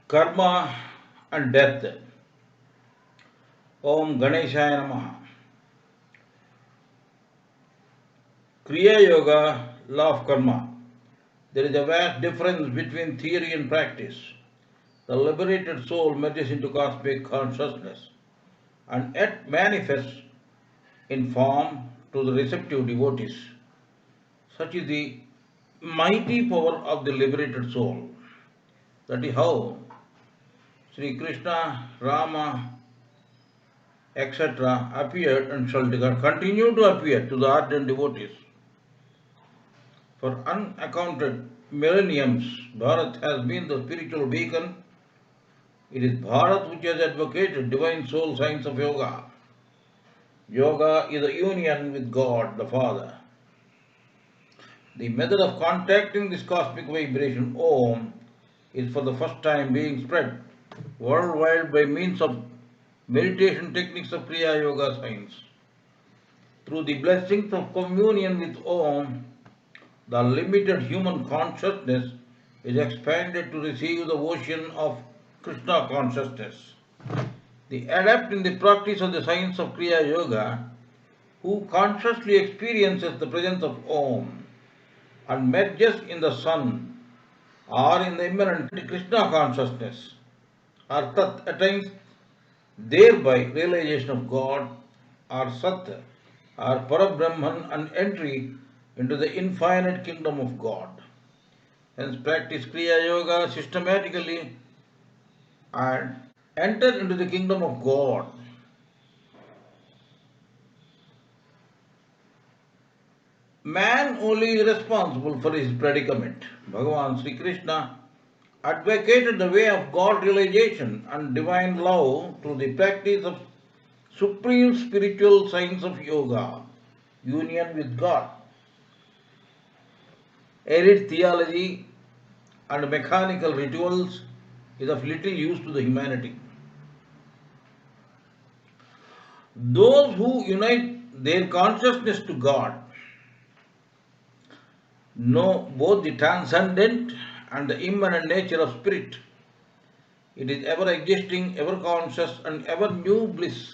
Karma and death. Om Ganeshaya Namaha. Kriya Yoga, law of karma. There is a vast difference between theory and practice. The liberated soul merges into cosmic consciousness and yet manifests in form to the receptive devotees. Such is the mighty power of the liberated soul. That is how Sri Krishna, Rama, etc. appeared and shall continue to appear to the ardent devotees. For unaccounted millenniums, Bharat has been the spiritual beacon. It is Bharat which has advocated divine soul science of yoga. Yoga is a union with God the Father. The method of contacting this cosmic vibration, Om, is for the first time being spread worldwide by means of meditation techniques of Kriya Yoga science. Through the blessings of communion with Om, the limited human consciousness is expanded to receive the ocean of Krishna consciousness. The adept in the practice of the science of Kriya Yoga, who consciously experiences the presence of Om and merges in the Sun or in the immanent Krishna consciousness, or Tat, attains thereby realization of God, or Sat, or Parabrahman, and entry into the infinite kingdom of God. Hence, practice Kriya Yoga systematically and enter into the kingdom of God. Man only is responsible for his predicament. Bhagavan Sri Krishna advocated the way of God realization and divine love through the practice of supreme spiritual science of yoga, union with God. Arid theology and mechanical rituals is of little use to the humanity. Those who unite their consciousness to God know both the transcendent and the immanent nature of spirit. It is ever existing, ever conscious, and ever new bliss.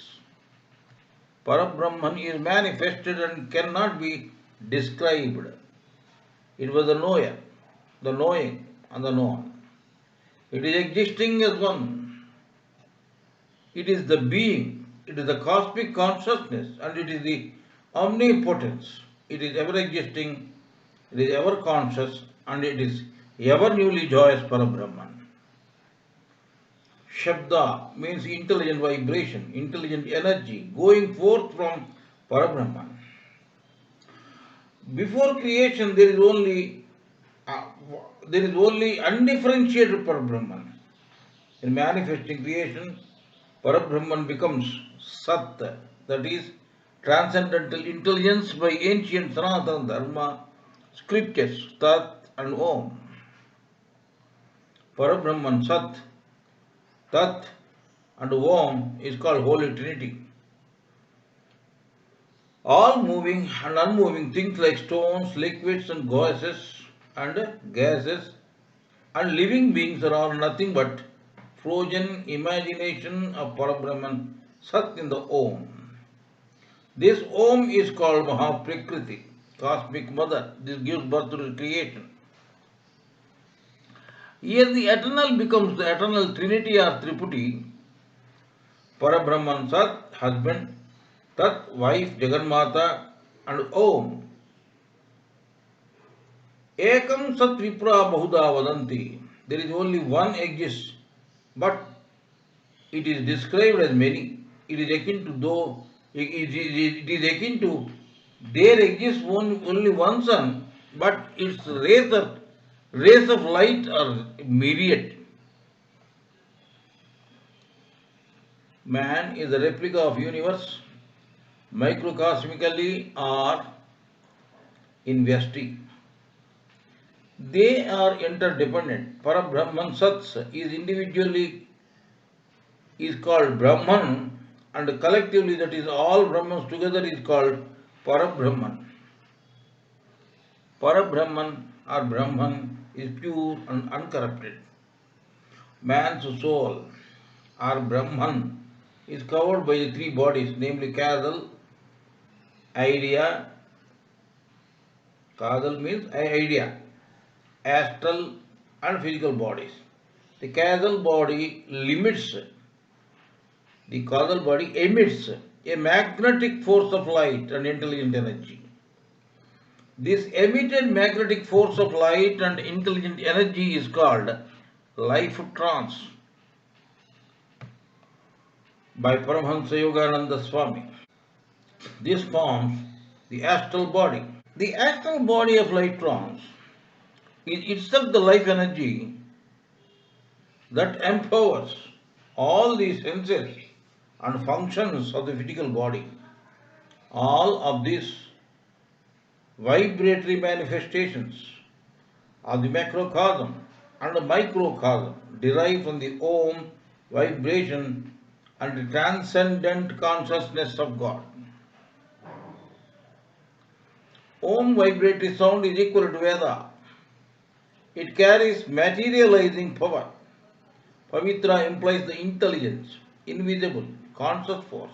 Parabrahman is manifested and cannot be described. It was the knower, the knowing, and the known. It is existing as one. It is the being. It is the cosmic consciousness, and it is the omnipotence. It is ever existing, it is ever conscious, and it is ever newly joyous Parabrahman. Shabda means intelligent vibration, intelligent energy going forth from Parabrahman. Before creation, uh, there is only undifferentiated Parabrahman. In manifesting creation, Parabrahman becomes Sat, that is transcendental intelligence by ancient Sanatana Dharma scriptures, Tat and Om. Parabrahman Sat, Tat and Om is called Holy Trinity. All moving and unmoving things like stones, liquids and gases and living beings are all nothing but frozen imagination of Parabrahman Sat in the Om. This Om is called Mahaprakriti, cosmic mother. This gives birth to creation. Here the eternal becomes the eternal Trinity or Triputi. Parabrahman Sat, husband, Tat, wife, Jagannatha, and Om. Ekam Sat Vipra Bahuda Vadanti. There is only one exists, but it is described as many. It is akin to though it is akin to there exists only one sun, but its rays of light are myriad. Man is a replica of universe, microcosmically or in vyasti. They are interdependent. Parabrahman Sats is called Brahman, and collectively, that is all Brahmans together, is called Parabrahman. Parabrahman or Brahman is pure and uncorrupted. Man's soul, or Brahman, is covered by the three bodies, namely causal, idea, causal means idea, astral and physical bodies. The causal body limits, the causal body emits a magnetic force of light and intelligent energy. This emitted magnetic force of light and intelligent energy is called life trance by Paramahansa Yogananda Swami. This forms the astral body. The astral body of light trance is itself the life energy that empowers all the senses and functions of the physical body. All of these vibratory manifestations of the macrocosm and the microcosm derive from the Om vibration and the transcendent consciousness of God. Om vibratory sound is equal to Veda. It carries materializing power. Pavitra implies the intelligence, invisible, conscious force.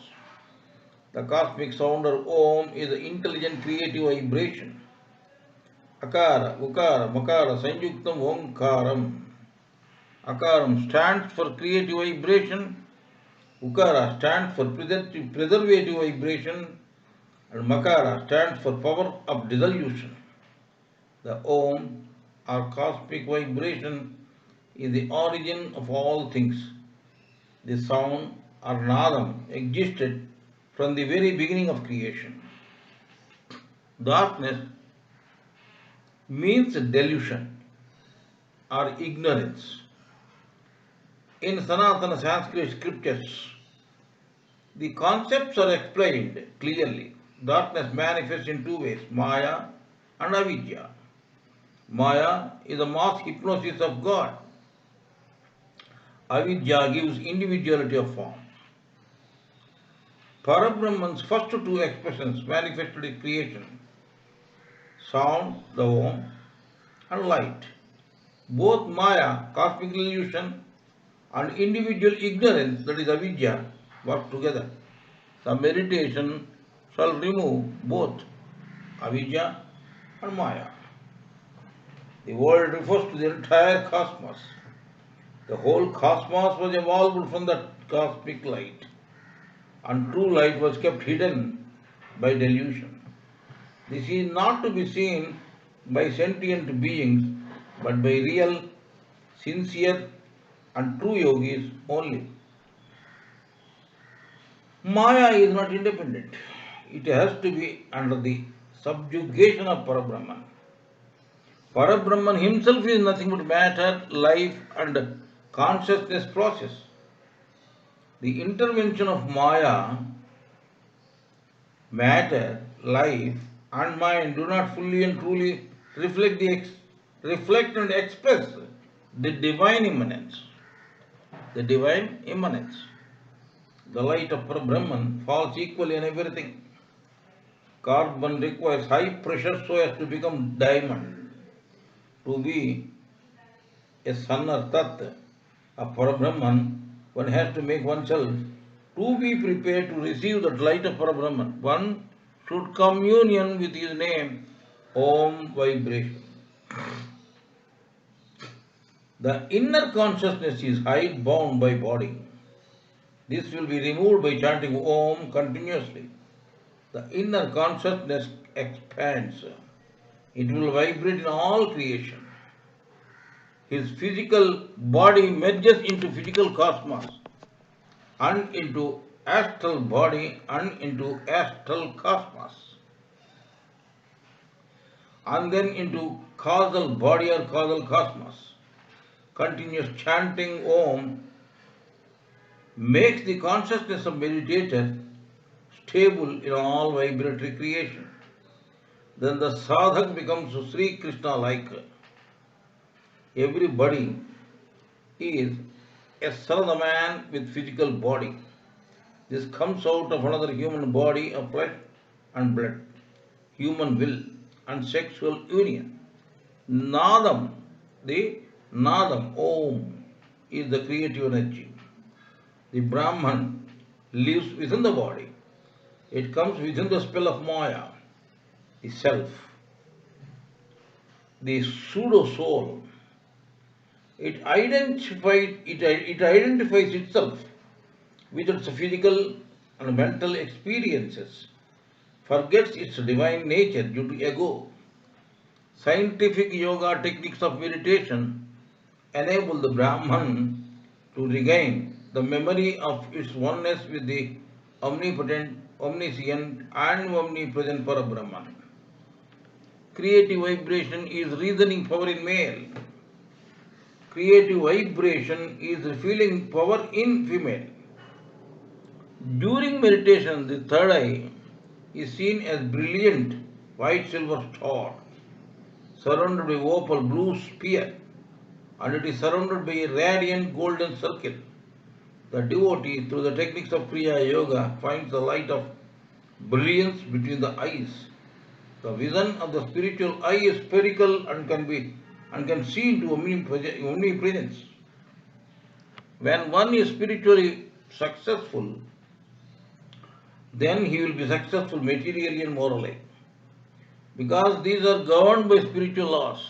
The cosmic sound of Om is the intelligent creative vibration. Akara, Ukara, Makara, Sanjuktam, Omkaram. Akaram stands for creative vibration. Ukara stands for preservative vibration. And Makara stands for power of dissolution. The Om or cosmic vibration is the origin of all things. The sound or Nadam existed from the very beginning of creation. Darkness means delusion or ignorance. In Sanatana Sanskrit scriptures, the concepts are explained clearly. Darkness manifests in two ways, Maya and Avidya. Maya is a mass hypnosis of God. Avidya gives individuality of form. Parabrahman's first two expressions manifested in creation, sound, the Om, and light. Both Maya, cosmic illusion, and individual ignorance, that is Avidya, work together. The meditation shall remove both Avidya and Maya. The world refers to the entire cosmos. The whole cosmos was evolved from that cosmic light, and true light was kept hidden by delusion. This is not to be seen by sentient beings, but by real, sincere, and true yogis only. Maya is not independent. It has to be under the subjugation of Parabrahman. Parabrahman himself is nothing but matter, life, and consciousness process. The intervention of Maya, matter, life, and mind do not fully and truly reflect and express the divine immanence. The divine immanence. The light of Parabrahman falls equally on everything. Carbon requires high pressure so as to become diamond. To be a son or tat of Parabrahman, one has to make oneself to be prepared to receive that light of Parabrahman. One should communion with his name, Om vibration. The inner consciousness is hide bound by body. This will be removed by chanting Om continuously. The inner consciousness expands. It will vibrate in all creation. His physical body merges into physical cosmos and into astral body and into astral cosmos and then into causal body or causal cosmos. Continuous chanting Om makes the consciousness of meditator stable in all vibratory creation. Then the sadhak becomes Sri Krishna like. Everybody is a Sarada man with physical body. This comes out of another human body of flesh and blood, human will and sexual union. Nadam, the Nadam, Om, is the creative energy. The Brahman lives within the body. It comes within the spell of Maya, the self, the pseudo soul. It identifies itself with its physical and mental experiences, forgets its divine nature due to ego. Scientific yoga techniques of meditation enable the Brahman to regain the memory of its oneness with the omnipotent, omniscient, and omnipresent Parabrahman. Creative vibration is reasoning power in male. Creative vibration is feeling power in female. During meditation, the third eye is seen as brilliant white silver star surrounded by opal blue sphere, and it is surrounded by a radiant golden circle. The devotee, through the techniques of Kriya Yoga, finds the light of brilliance between the eyes. The vision of the spiritual eye is spherical and can see into omnipresence. When one is spiritually successful, then he will be successful materially and morally. Because these are governed by spiritual laws.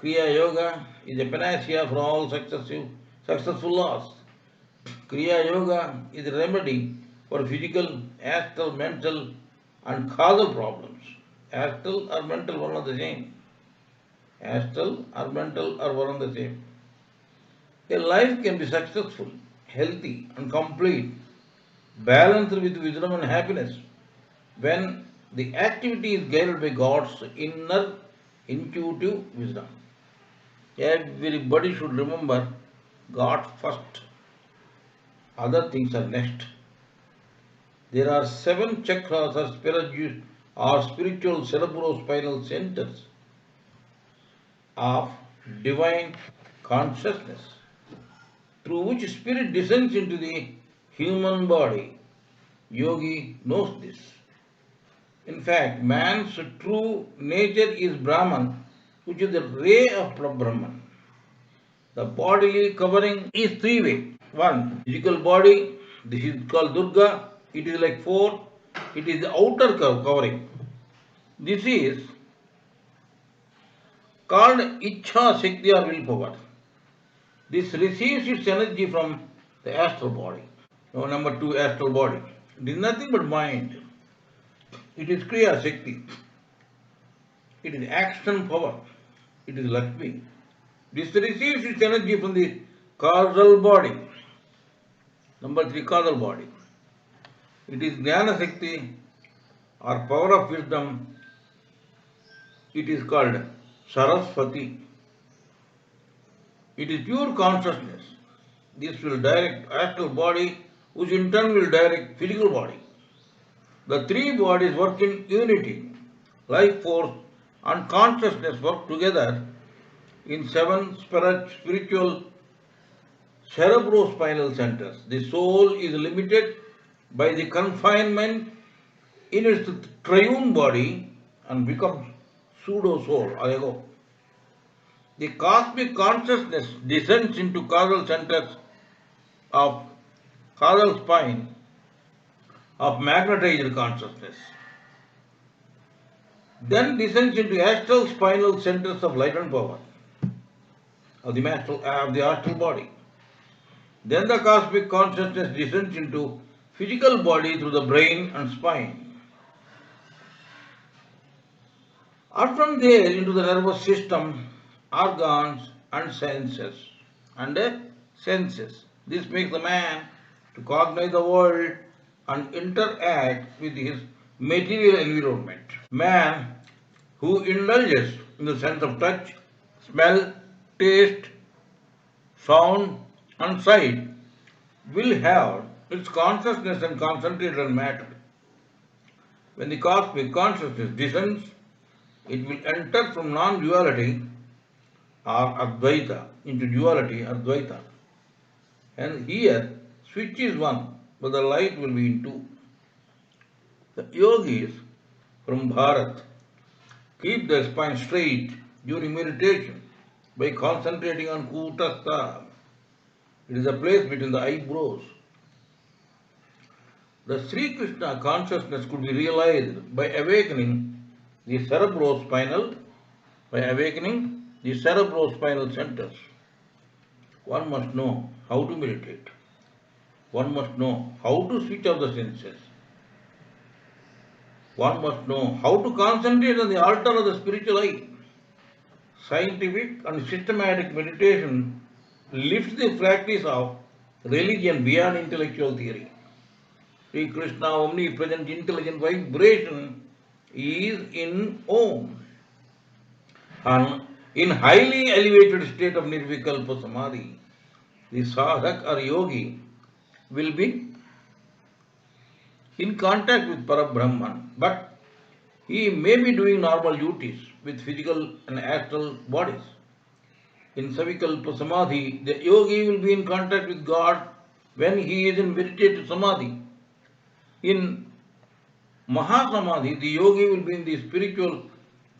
Kriya Yoga is a panacea for all successful laws. Kriya Yoga is a remedy for physical, astral, mental, and causal problems. Astral or mental, one and the same. Astral or mental are one and the same. A life can be successful, healthy, and complete, balanced with wisdom and happiness when the activity is guided by God's inner intuitive wisdom. Everybody should remember God first, other things are next. There are 7 chakras or spiritual cerebrospinal centers of divine consciousness through which spirit descends into the human body. Yogi knows this. In fact, man's true nature is Brahman, which is the ray of Brahman. The bodily covering is three-way. One, physical body, this is called Durga, it is like 4, it is the outer covering. This is called Ichha Shakti or willpower. This receives its energy from the astral body. Now, number 2, astral body. It is nothing but mind. It is Kriya Shakti. It is action power. It is Lakshmi. This receives its energy from the causal body. Number 3, causal body. It is Jnana Shakti or power of wisdom. It is called Saraswati. It is pure consciousness. This will direct astral body, which in turn will direct physical body. The 3 bodies work in unity. Life force and consciousness work together in 7 spiritual cerebrospinal centers. The soul is limited by the confinement in its triune body and becomes pseudo-soul or ego. The cosmic consciousness descends into causal centers of causal spine of magnetized consciousness. Then descends into astral spinal centers of light and power of the astral body. Then the cosmic consciousness descends into physical body through the brain and spine. Or from there into the nervous system, organs and senses. This makes the man to cognize the world and interact with his material environment. Man who indulges in the sense of touch, smell, taste, sound and sight will have its consciousness and concentrated on matter. When the cosmic consciousness descends, it will enter from non-duality or Advaita into duality Advaita. And here switch is one, but the light will be in 2. The yogis from Bharat keep their spine straight during meditation by concentrating on Kutastha. It is a place between the eyebrows. The Sri Krishna consciousness could be realized by awakening the cerebrospinal centers. One must know how to meditate. One must know how to switch off the senses. One must know how to concentrate on the altar of the spiritual eye. Scientific and systematic meditation lifts the practice of religion beyond intellectual theory. Sri Krishna omnipresent intelligent vibration is in Om. And in highly elevated state of Nirvikalpa Samadhi, the sadhak or yogi will be in contact with Parabrahman, but he may be doing normal duties with physical and astral bodies. In Savikalpa Samadhi, the yogi will be in contact with God when he is in meditative Samadhi. In Mahasamadhi, the yogi will be in the spiritual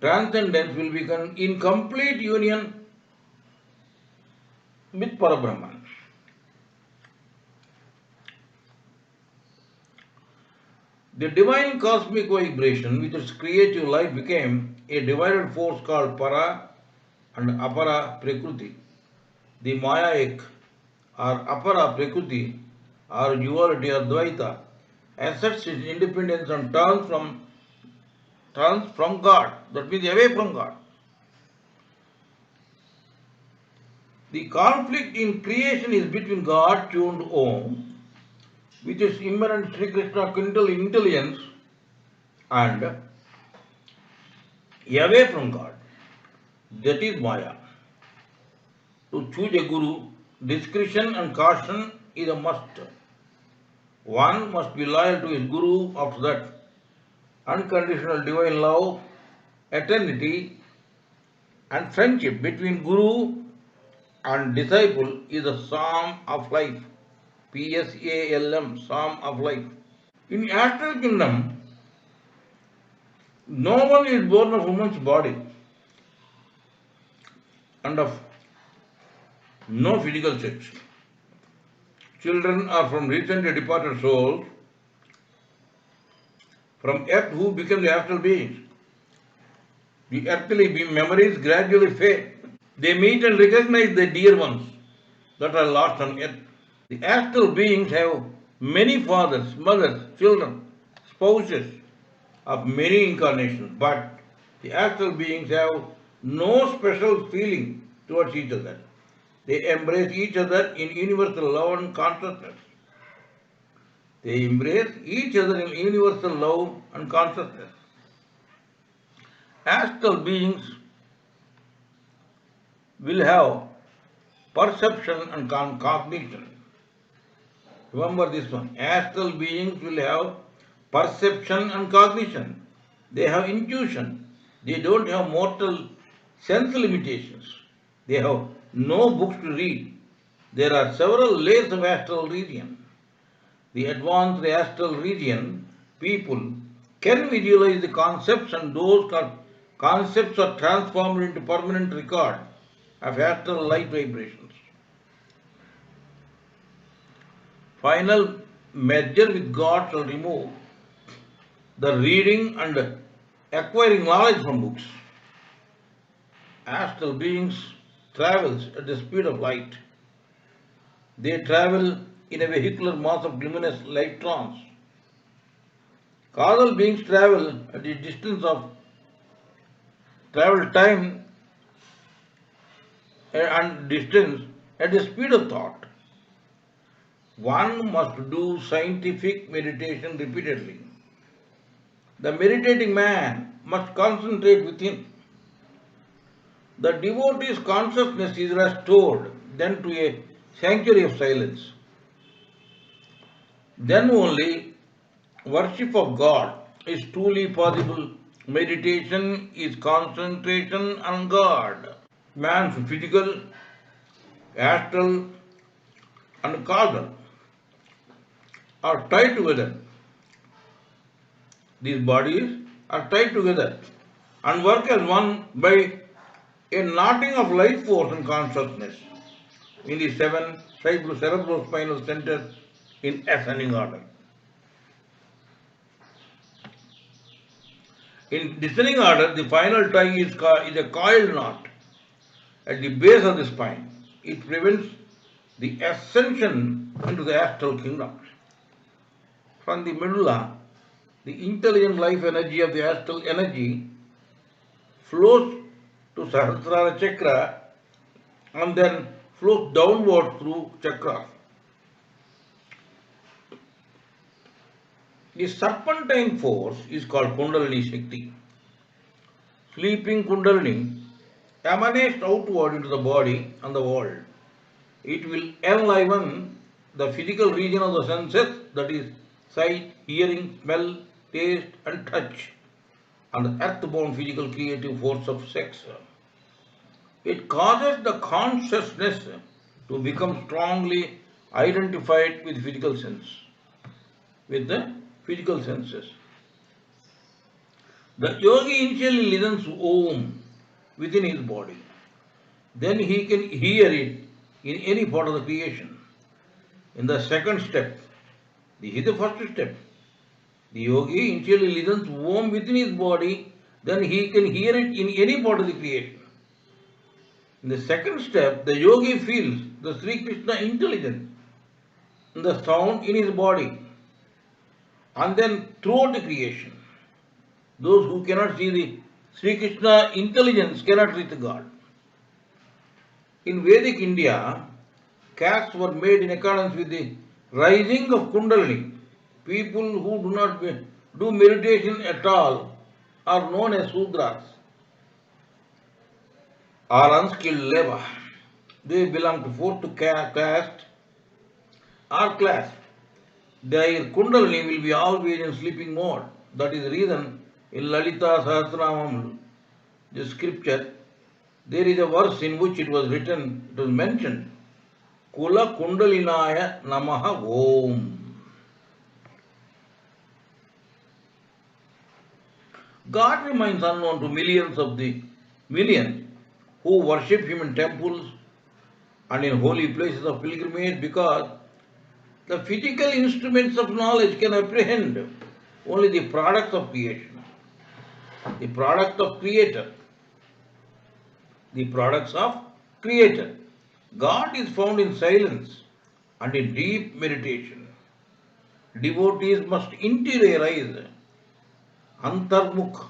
transcendence, will become in complete union with Parabrahman. The divine cosmic vibration with its creative life became a divided force called Para and Apara Prakriti. The Mayaik or Apara Prakriti or duality or Dvaita asserts its independence and turns from God, that means away from God. The conflict in creation is between God tuned Om, with its immanent Sri Krishna quintal intelligence, and away from God, that is Maya. To choose a guru, discretion and caution is a must. One must be loyal to his guru. After that, unconditional divine love, eternity, and friendship between guru and disciple is a psalm of life. PSALM, psalm of life. In astral kingdom, no one is born of woman's body and of no physical sex. Children are from recently departed souls from earth who become the astral beings. The earthly memories gradually fade. They meet and recognize the dear ones that are lost on earth. The astral beings have many fathers, mothers, children, spouses of many incarnations, but the astral beings have no special feeling towards each other. They embrace each other in universal love and consciousness. They embrace each other in universal love and consciousness. Astral beings will have perception and cognition. Remember this one. Astral beings will have perception and cognition. They have intuition. They don't have mortal sense limitations. They have no books to read. There are several layers of astral region. The advanced astral region people can visualize the concepts, and those concepts are transformed into permanent record of astral light vibrations. Final merger with God shall remove the reading and acquiring knowledge from books. Astral beings travels at the speed of light. They travel in a vehicular mass of luminous electrons. Causal beings travel at the distance of travel time and distance at the speed of thought. One must do scientific meditation repeatedly. The meditating man must concentrate within. The devotee's consciousness is restored then to a sanctuary of silence. Then only worship of God is truly possible. Meditation is concentration on God. Man's physical, astral, and causal are tied together. These bodies are tied together and work as one by a knotting of life force and consciousness in the seven cerebrospinal centers in ascending order. In descending order, the final tie is a coiled knot at the base of the spine. It prevents the ascension into the astral kingdom. From the medulla, the intelligent life energy of the astral energy flows to Sahasrara chakra and then flows downward through chakras. The serpentine force is called Kundalini Shakti. Sleeping Kundalini emanates outward into the body and the world. It will enliven the physical region of the senses, that is sight, hearing, smell, taste and touch, and the earthbound physical creative force of sex. It causes the consciousness to become strongly identified with physical sense, with the physical senses. The yogi initially listens Om within his body. Then he can hear it in any part of the creation. In the second step, this is the first step. The yogi initially listens Om within his body, then he can hear it in any part of the creation. In the second step, the yogi feels the Sri Krishna intelligence in the sound in his body and then throughout the creation. Those who cannot see the Sri Krishna intelligence cannot reach God. In Vedic India, castes were made in accordance with the rising of Kundalini. People who do not do meditation at all are known as Sudras or unskilled labor. They belong to fourth caste or class. Their Kundalini will be always in sleeping mode. That is the reason in Lalita Sahasranamam, the scripture, there is a verse in which it was mentioned, Kula Kundalinaya Namaha Om. God remains unknown to millions who worship him in temples and in holy places of pilgrimage, because the physical instruments of knowledge can apprehend only the products of creation, the product of creator, the products of creator. God is found in silence and in deep meditation. Devotees must interiorize antarmukh,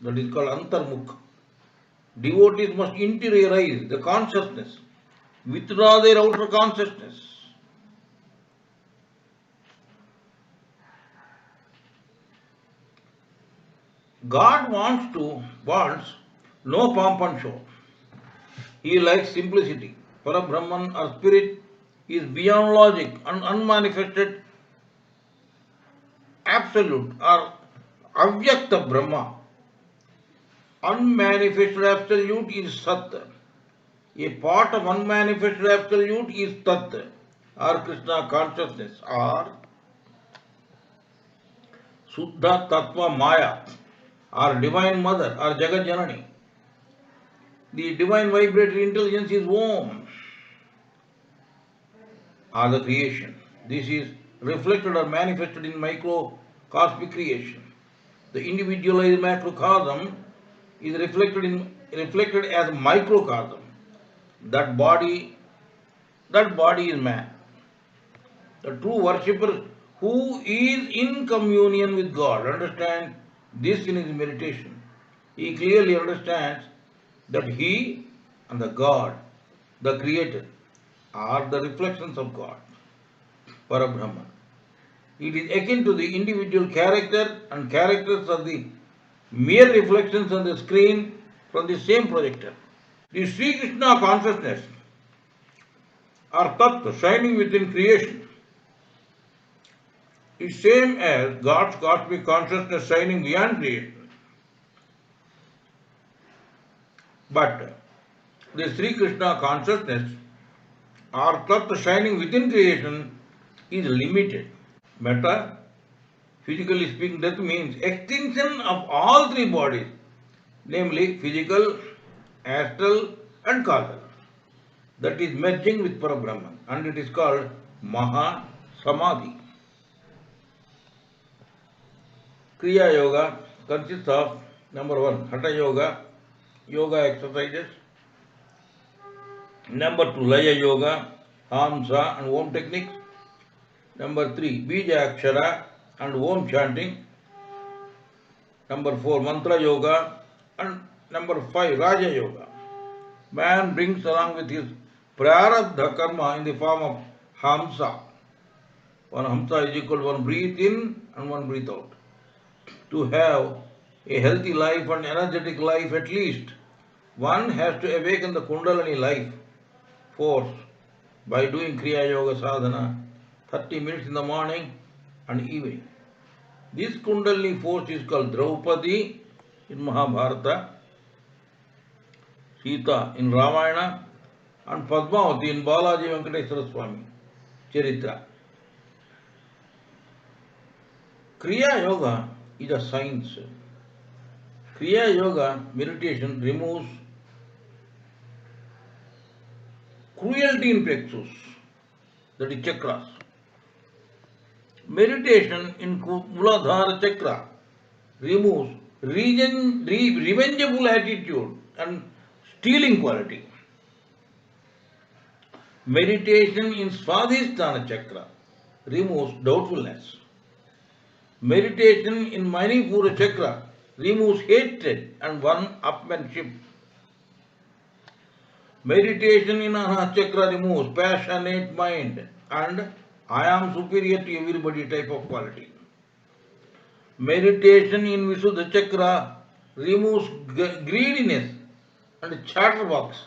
that is called antarmukh. Devotees must interiorize the consciousness, withdraw their outer consciousness. God wants no pomp and show. He likes simplicity. Parabrahman or spirit is beyond logic and unmanifested absolute or avyakta Brahma. Unmanifested absolute is Sat. A part of unmanifested absolute is Tat or Krishna consciousness or Suddha Tattva Maya or Divine Mother or Jagat Janani. The divine vibratory intelligence is Om or the creation. This is reflected or manifested in microcosmic creation. The individualized macrocosm is reflected as microcosm. That body is man. The true worshipper who is in communion with God understands this in his meditation. He clearly understands that he and the God, the Creator, are the reflections of God, Parabrahman. It is akin to the individual character, and characters are the mere reflections on the screen from the same projector. The Sri Krishna consciousness or Tattva shining within creation is same as God's cosmic consciousness shining beyond creation. But the Sri Krishna consciousness or Tattva shining within creation is limited. Meta, physically speaking, that means extinction of all three bodies, namely physical, astral and causal. That is merging with Parabrahman, and it is called Maha Samadhi. Kriya Yoga consists of number 1, Hatha Yoga, yoga exercises. Number 2, Laya Yoga, Hamsa and Om techniques. Number 3, Bija Akshara and Om chanting. Number 4, Mantra Yoga. And number 5, Raja Yoga. Man brings along with his prarabdha karma in the form of Hamsa. One Hamsa is equal to one breathe in and one breathe out. To have a healthy life and energetic life at least, one has to awaken the Kundalini life force by doing Kriya Yoga Sadhana 30 minutes in the morning and evening. This Kundalini force is called Draupadi in Mahabharata, Sita in Ramayana, and Padmavati in Balaji Venkateswara Swami Charitra. Kriya Yoga is a science. Kriya Yoga meditation removes cruelty in plexus, that is chakras. Meditation in Muladhara chakra removes revengeable attitude and stealing quality. Meditation in Swadhisthana chakra removes doubtfulness. Meditation in Manipura chakra removes hatred and one-upmanship. Meditation in Anahata chakra removes passionate mind and I am superior to everybody type of quality. Meditation in Visuddha chakra removes greediness and chatterbox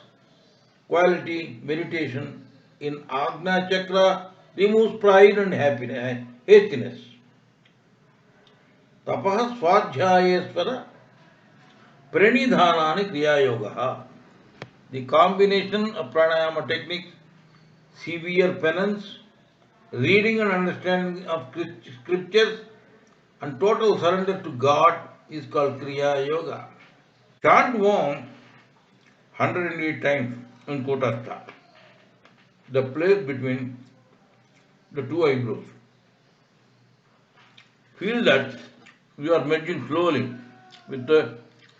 quality. Meditation in Agna chakra removes pride and hastiness. Tapah Swadhyayesvara Pranidhanani Kriya Yoga. The combination of pranayama techniques, severe penance, reading and understanding of scriptures, and total surrender to God is called Kriya Yoga. Chant Om 108 times in Kotastha, the place between the two eyebrows. Feel that you are merging slowly with the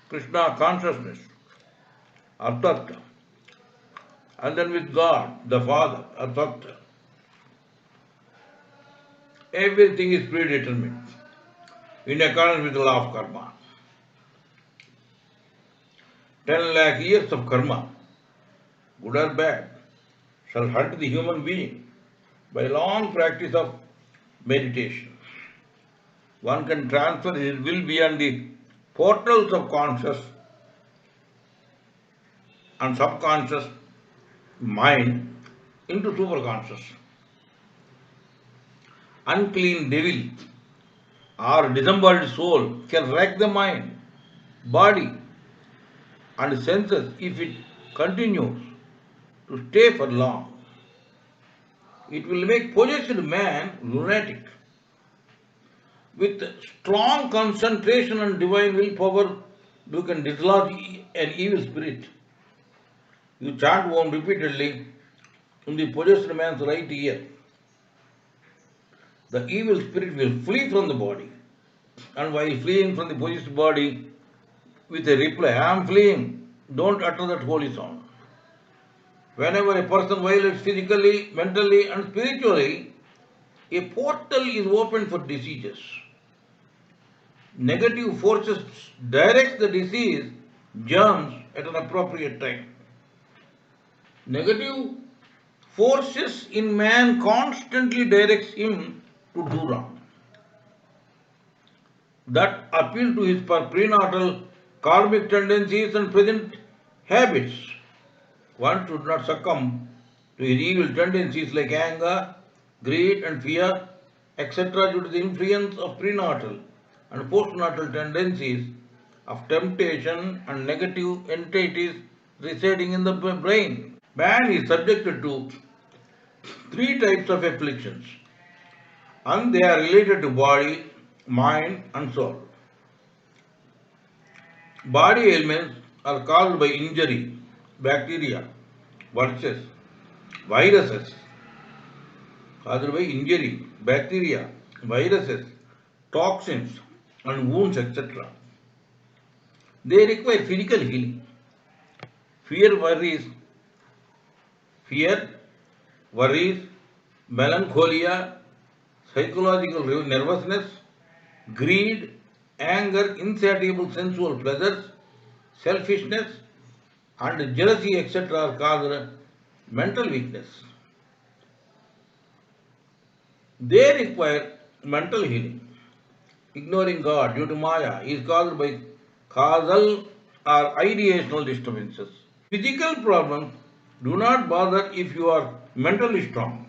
Krishna consciousness, Arthat, and then with God, the Father, Arthat. Everything is predetermined in accordance with the law of karma. 10 lakh years of karma, good or bad, shall hunt the human being by long practice of meditation. One can transfer his will beyond the portals of conscious and subconscious mind into superconscious. Unclean devil or disembodied soul can wreck the mind, body, and senses if it continues to stay for long. It will make possessed man lunatic. With strong concentration and divine willpower, you can dislodge an evil spirit. You chant Om repeatedly in the possessed man's right ear. The evil spirit will flee from the body. And while fleeing from the possessed body, with a reply, I am fleeing, don't utter that holy sound. Whenever a person violates physically, mentally, and spiritually, a portal is opened for diseases. Negative forces direct the disease germs at an appropriate time. Negative forces in man constantly directs him to do wrong. That appeal to his prenatal karmic tendencies and present habits. One should not succumb to his evil tendencies like anger, greed and fear, etc. due to the influence of prenatal and postnatal tendencies of temptation and negative entities residing in the brain. Man is subjected to 3 types of afflictions, and they are related to body, mind and soul. Body ailments are caused by injury, bacteria, viruses, viruses, caused by injury, bacteria, viruses, toxins, and wounds, etc. They require physical healing. Fear, worries, fear, worries, melancholia, psychological nervousness, greed, anger, insatiable sensual pleasures, selfishness, and jealousy, etc., are caused mental weakness. They require mental healing. Ignoring God due to Maya is caused by causal or ideational disturbances. Physical problems do not bother if you are mentally strong.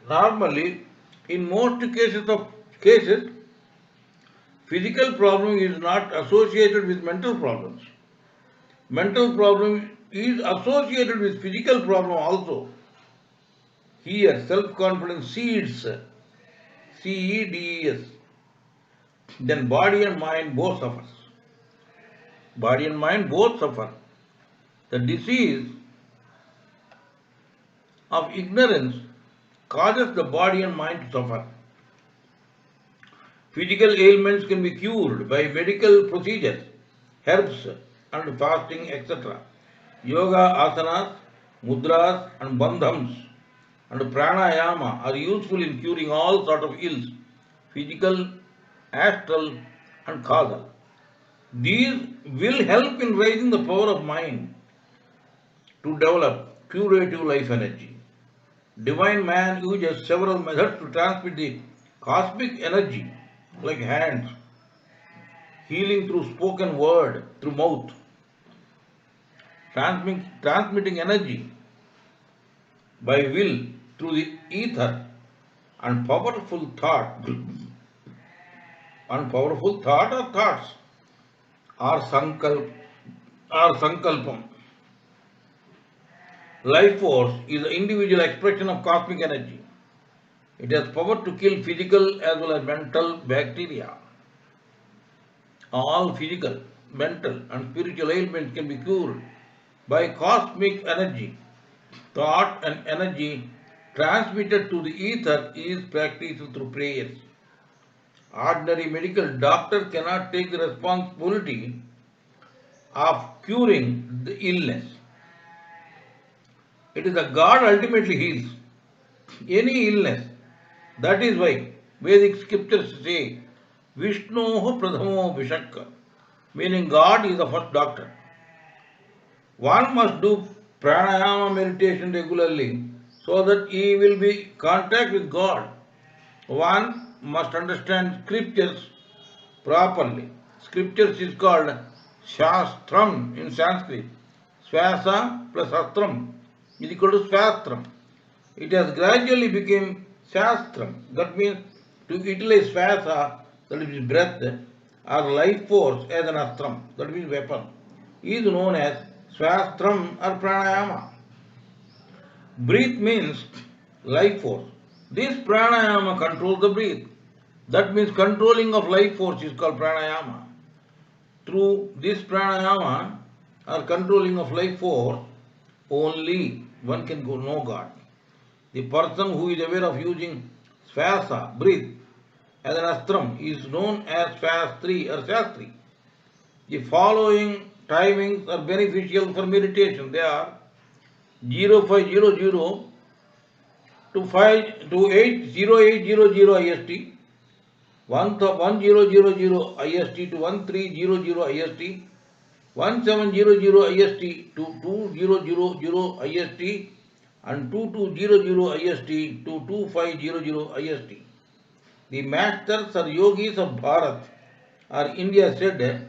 Normally, in most cases, physical problem is not associated with mental problems. Mental problem is associated with physical problem also. Here, self-confidence seeds, CEDES. Then body and mind both suffers. Body and mind both suffer. The disease of ignorance causes the body and mind to suffer. Physical ailments can be cured by medical procedures, herbs and fasting, etc. Yoga, asanas, mudras and bandhams and pranayama are useful in curing all sorts of ills, physical, astral and causal. These will help in raising the power of mind to develop curative life energy. Divine man uses several methods to transmit the cosmic energy, like hands, healing through spoken word, through mouth, transmitting energy by will through the ether, and powerful thought, or thoughts, or sankalpam. Life force is the individual expression of cosmic energy. It has power to kill physical as well as mental bacteria. All physical, mental and spiritual ailments can be cured by cosmic energy. Thought and energy transmitted to the ether is practiced through prayers. Ordinary medical doctor cannot take the responsibility of curing the illness. It is the God ultimately heals any illness. That is why Vedic scriptures say Vishnoho Pradhamo Vishakka, meaning God is the first doctor. One must do pranayama meditation regularly so that he will be in contact with God. One must understand scriptures properly. Scriptures is called Shastram in Sanskrit. Swasa plus Astram is equal to Shastram. It has gradually become Shastram. That means to utilize Swasa, that is breath, or life force as an Astram, that means weapon, is known as Swastram or Pranayama. Breath means life force. This Pranayama controls the breath. That means controlling of life force is called Pranayama. Through this Pranayama or controlling of life force, only one can know God. The person who is aware of using Swasa, breath, as an astram is known as Swastri or Shastri. The following timings are beneficial for meditation. They are 0500 to 5 to 80800 IST, 1000 IST to 1300 IST, 1700 IST to 2000 IST, and 2200 IST to 2500 IST. The masters or yogis of Bharat or India said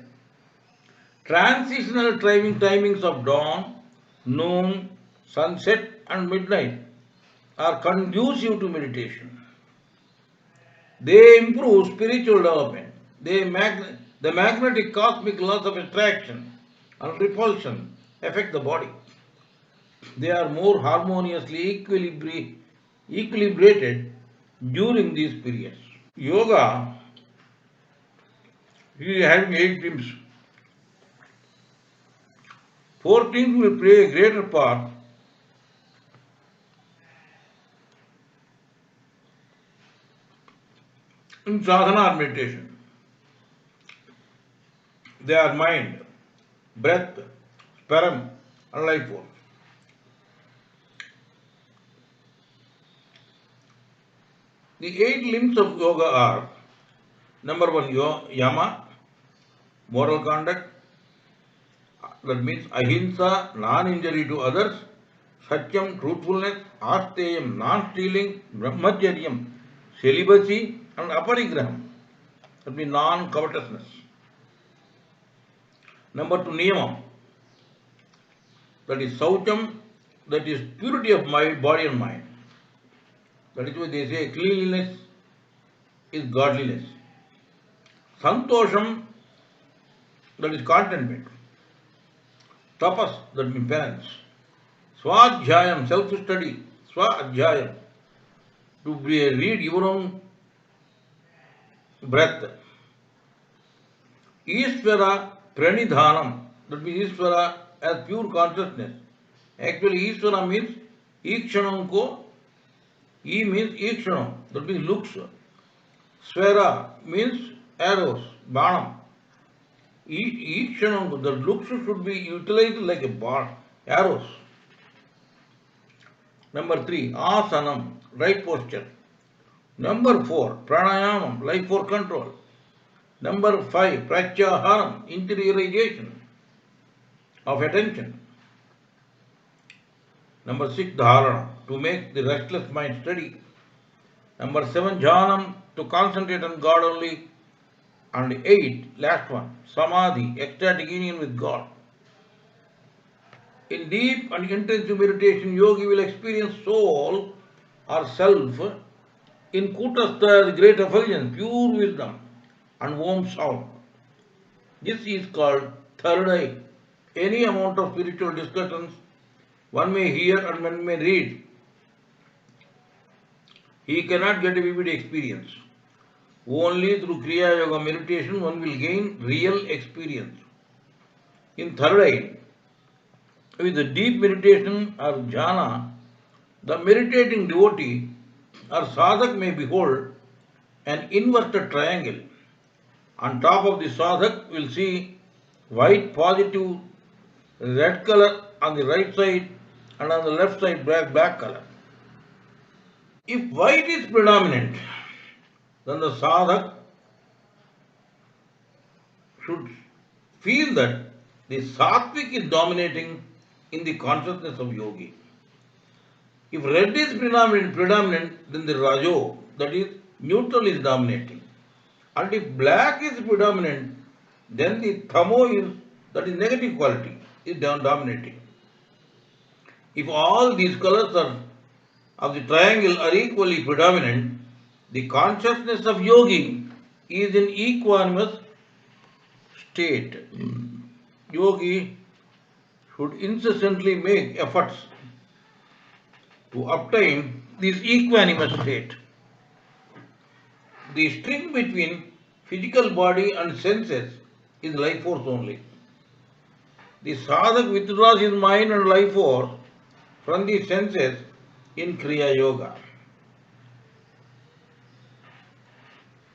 transitional timings of dawn, noon, sunset and midnight are conducive to meditation. They improve spiritual development. The magnetic cosmic laws of attraction and repulsion affect the body. They are more harmoniously equilibrated during these periods. Yoga is having 8 limbs. Four things will play a greater part in sadhana or meditation. They are mind, breath, sparam, and life force. The 8 limbs of yoga are: number 1, yama, moral conduct, that means ahimsa, non-injury to others; satyam, truthfulness; asteyam, non-stealing; brahmacharyam, celibacy; and aparigraham, that means non-covetousness. Number 2, niyamam, that is saucham, that is purity of mind, body and mind. That is why they say cleanliness is godliness. Santosham, that is contentment. Tapas, that means penance. Swadhyayam, self-study. Swadhyayam, to read your own breath. Ishvara pranidhanam, that means Ishvara as pure consciousness. Actually, Ishvara means ikshanam ko, E means ikshanam, that means looks. Svara means arrows, banam. Ikshanam, the looks should be utilized like a arrows. Number 3, asanam, right posture. Number 4, pranayamam, life for control. Number 5, pratyaharam, interiorization of attention. Number 6, dharana, to make the restless mind steady. Number 7, jhanam, to concentrate on God only. And 8, last one, samadhi, ecstatic union with God. In deep and intensive meditation, yogi will experience soul or self in kutastha, the great effulgence, pure wisdom, and Om sound. This is called third eye. Any amount of spiritual discussions one may hear and one may read, he cannot get a vivid experience. Only through Kriya Yoga meditation one will gain real experience. In third eye, with the deep meditation or jhana, the meditating devotee or sadhak may behold an inverted triangle. On top of the sadhak will see white positive red color on the right side and on the left side black color. If white is predominant, then the sadhak should feel that the sattvic is dominating in the consciousness of yogi. If red is predominant, then the rajo, that is neutral, is dominating. And if black is predominant, then the tamo is, that is negative quality, is dominating. If all these colors of the triangle are equally predominant, the consciousness of yogi is in equanimous state. Yogi should incessantly make efforts to obtain this equanimous state. The string between physical body and senses is life force only. The sadhak withdraws his mind and life force from the senses in Kriya Yoga.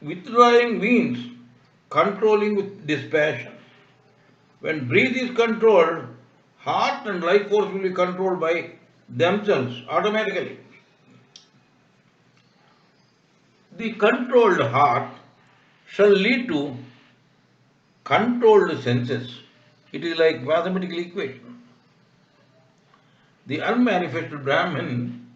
Withdrawing means controlling with dispassion. When breath is controlled, heart and life force will be controlled by themselves automatically. The controlled heart shall lead to controlled senses. It is like mathematical equation. The unmanifested Brahman,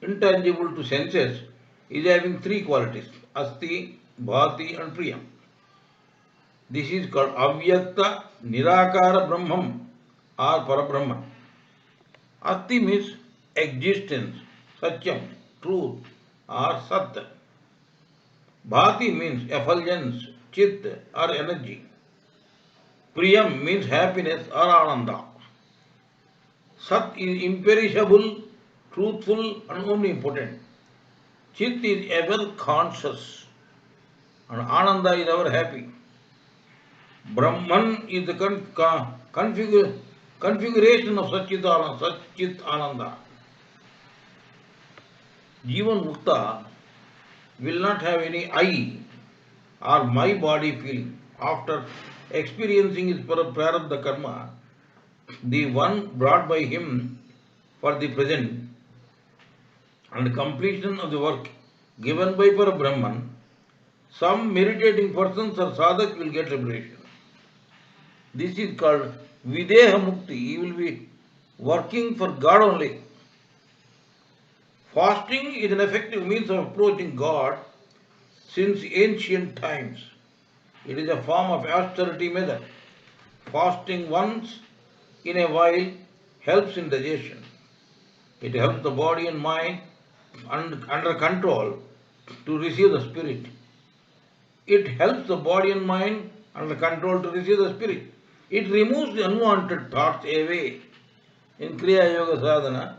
intangible to senses, is having 3 qualities: asti, bhati and priyam. This is called avyakta nirakara brahman or parabrahman. Asti means existence, satyam, truth or sat. Bhati means effulgence, chit or energy. Priyam means happiness or ananda. Sat is imperishable, truthful and omnipotent. Chit is ever conscious and ananda is ever happy. Brahman is the configuration of Satchit Ananda. Jivan Mukta will not have any I or my body feeling. After experiencing his prarabdha karma, the one brought by him for the present and completion of the work given by Parabrahman, some meditating persons or sadhak will get liberation. This is called Videha Mukti. He will be working for God only. Fasting is an effective means of approaching God since ancient times. It is a form of austerity method. Fasting once in a while helps in digestion. It helps the body and mind under control to receive the spirit. It helps the body and mind under control to receive the spirit. It removes the unwanted thoughts away. In Kriya Yoga Sadhana,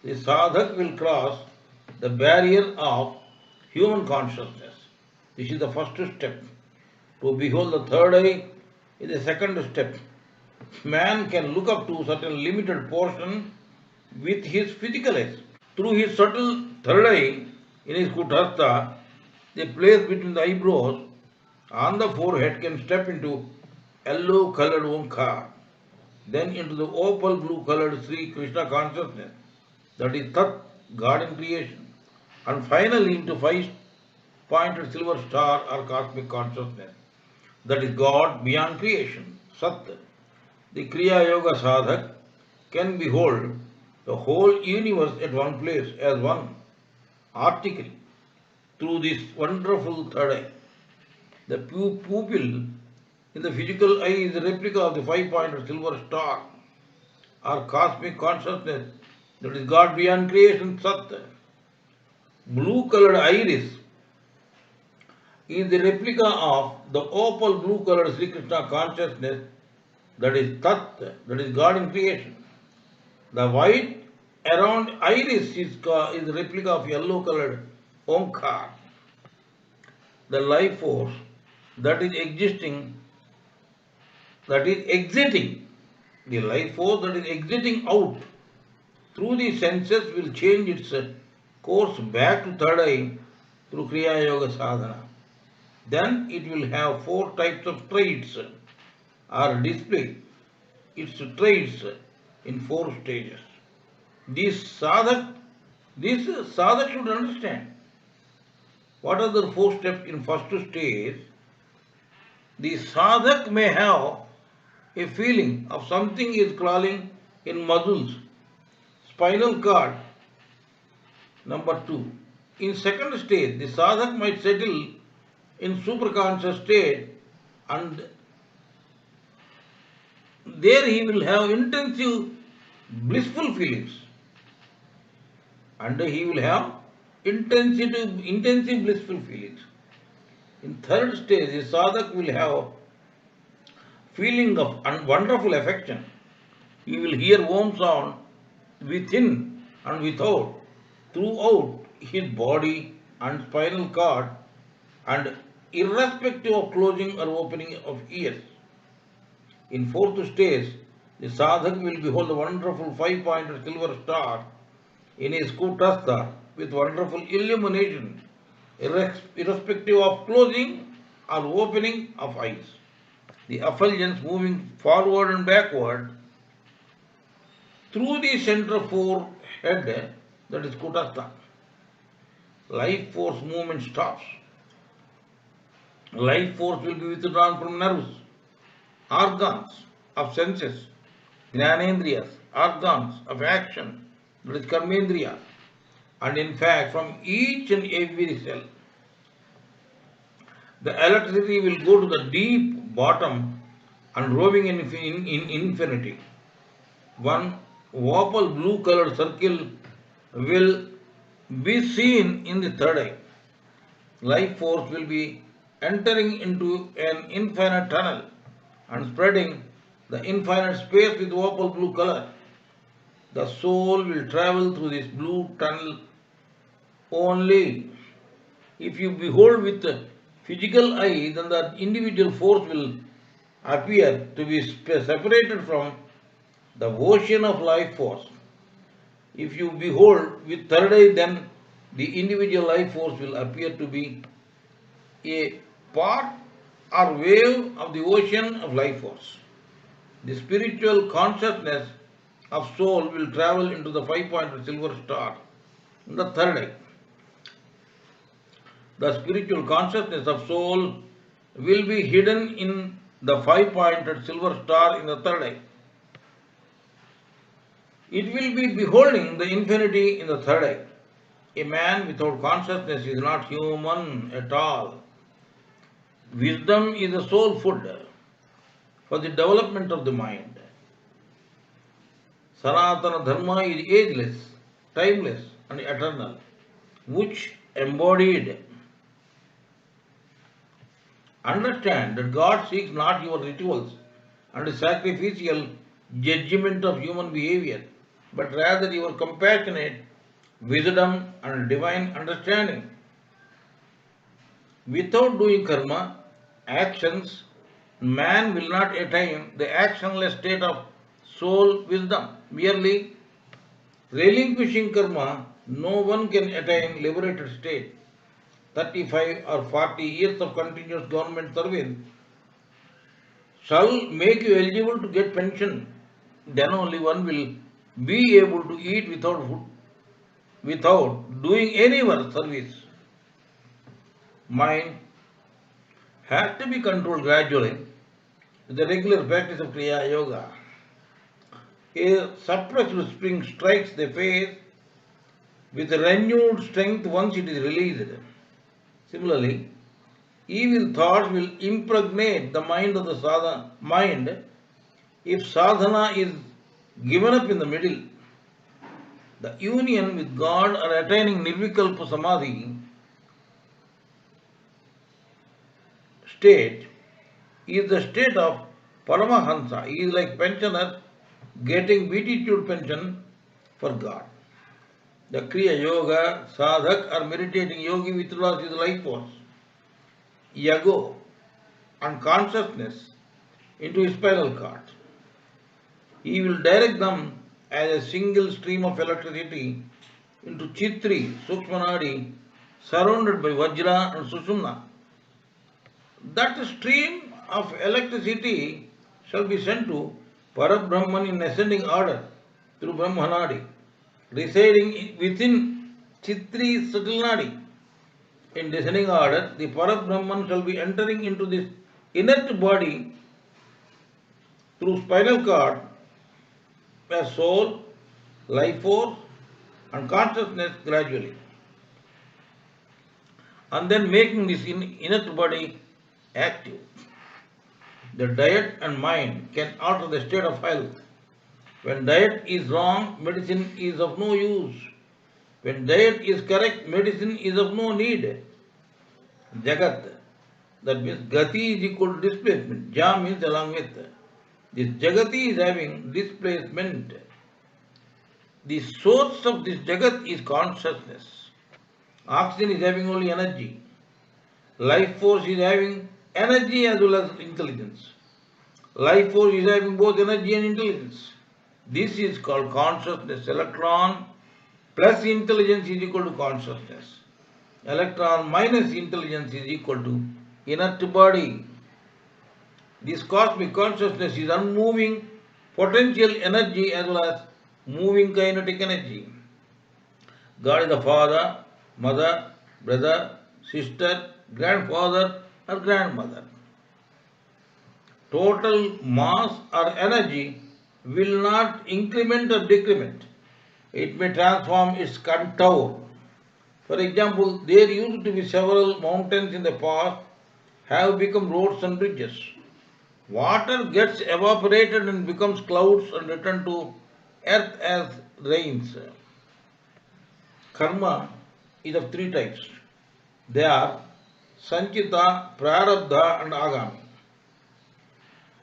the sadhak will cross the barrier of human consciousness. This is the first step. To behold the third eye is the second step. Man can look up to certain limited portion with his physical eyes. Through his subtle third eye in his Kuthastha, the place between the eyebrows on the forehead can step into yellow colored Omkar, then into the opal blue colored Sri Krishna consciousness, that is Tat, God in creation, and finally into five-pointed silver star or cosmic consciousness, that is God beyond creation, Sat. The Kriya Yoga Sadhak can behold the whole universe at one place as one article through this wonderful third eye. The pupil in the physical eye is a replica of the five-pointed silver star or cosmic consciousness, that is God beyond creation, Sat. Blue colored iris is the replica of the opal blue colored Sri Krishna consciousness, that is Tat, that is God in creation. The white around iris is the replica of yellow colored Omkar, the life force that is existing, that is exiting, the life force that is exiting out through the senses will change its course back to third eye through Kriya Yoga Sadhana. Then it will have four types of traits or display its traits in four stages. This sadhak should understand what are the four steps in first stage. The sadhak may have a feeling of something is crawling in muscles, spinal cord. Number 2. In second stage, the sadhak might settle in superconscious state, and there he will have intensive blissful feelings. And he will have intensive blissful feelings. In third stage, the sadhak will have feeling of wonderful affection. He will hear Om sound within and without, throughout his body and spinal cord, and irrespective of closing or opening of ears. In fourth stage, the sadhak will behold the wonderful five-pointed silver star in his kutastha with wonderful illumination, irrespective of closing or opening of eyes. The effulgence moving forward and backward through the center forehead, that is kutastha. Life force movement stops. Life force will be withdrawn from nerves, organs of senses, jnanendriyas, organs of action, that is karmendriya, and in fact from each and every cell. The electricity will go to the deep bottom and roaming in infinity. One opal blue colored circle will be seen in the third eye. Life force will be entering into an infinite tunnel and spreading the infinite space with opal blue color. The soul will travel through this blue tunnel only. If you behold with the physical eye, then the individual force will appear to be separated from the ocean of life force. If you behold with third eye, then the individual life force will appear to be a part or wave of the ocean of life force. The spiritual consciousness of soul will travel into the five-pointed silver star in the third eye. The spiritual consciousness of soul will be hidden in the five-pointed silver star in the third eye. It will be beholding the infinity in the third eye. A man without consciousness is not human at all. Wisdom is the soul food for the development of the mind. Sanatana Dharma is ageless, timeless, and eternal, which embodied. Understand that God seeks not your rituals and sacrificial judgment of human behavior, but rather your compassionate wisdom and divine understanding. Without doing karma, actions, man will not attain the actionless state of soul wisdom. Merely relinquishing karma, no one can attain liberated state. 35 or 40 years of continuous government service shall make you eligible to get pension. Then only one will be able to eat without food, without doing any work service. Mind has to be controlled gradually with the regular practice of Kriya Yoga. A suppressed spring strikes the face with renewed strength once it is released. Similarly, evil thoughts will impregnate the mind of the mind if sadhana is given up in the middle. The union with God or attaining nirvikalpa samadhi state is the state of Paramahansa. He is like pensioner getting beatitude pension for God. The Kriya Yoga, sadhak or meditating yogi withdraws his life force, ego and consciousness into his spinal cord. He will direct them as a single stream of electricity into Chitri, Sukshmanadi, surrounded by Vajra and Sushumna. That stream of electricity shall be sent to Parabrahman in ascending order through Brahmanadi, residing within Chitri Satilnadi. In descending order, the Parabrahman shall be entering into this inert body through spinal cord as soul, life force, and consciousness gradually, and then making this inert body active. The diet and mind can alter the state of health. When diet is wrong, medicine is of no use. When diet is correct, medicine is of no need. Jagat, that means gati is equal to displacement. Ja means along with. This jagati is having displacement. The source of this jagat is consciousness. Oxygen is having only energy. Life force is having energy as well as intelligence. Life force is having both energy and intelligence. This is called consciousness. Electron plus intelligence is equal to consciousness. Electron minus intelligence is equal to inert body. This cosmic consciousness is unmoving potential energy as well as moving kinetic energy. God is the father, mother, brother, sister, grandfather or grandmother. Total mass or energy will not increment or decrement. It may transform its contour. For example, there used to be several mountains in the past have become roads and bridges. Water gets evaporated and becomes clouds and return to earth as rains. Karma is of three types. They are Sanchita, Prarabdha and Agami.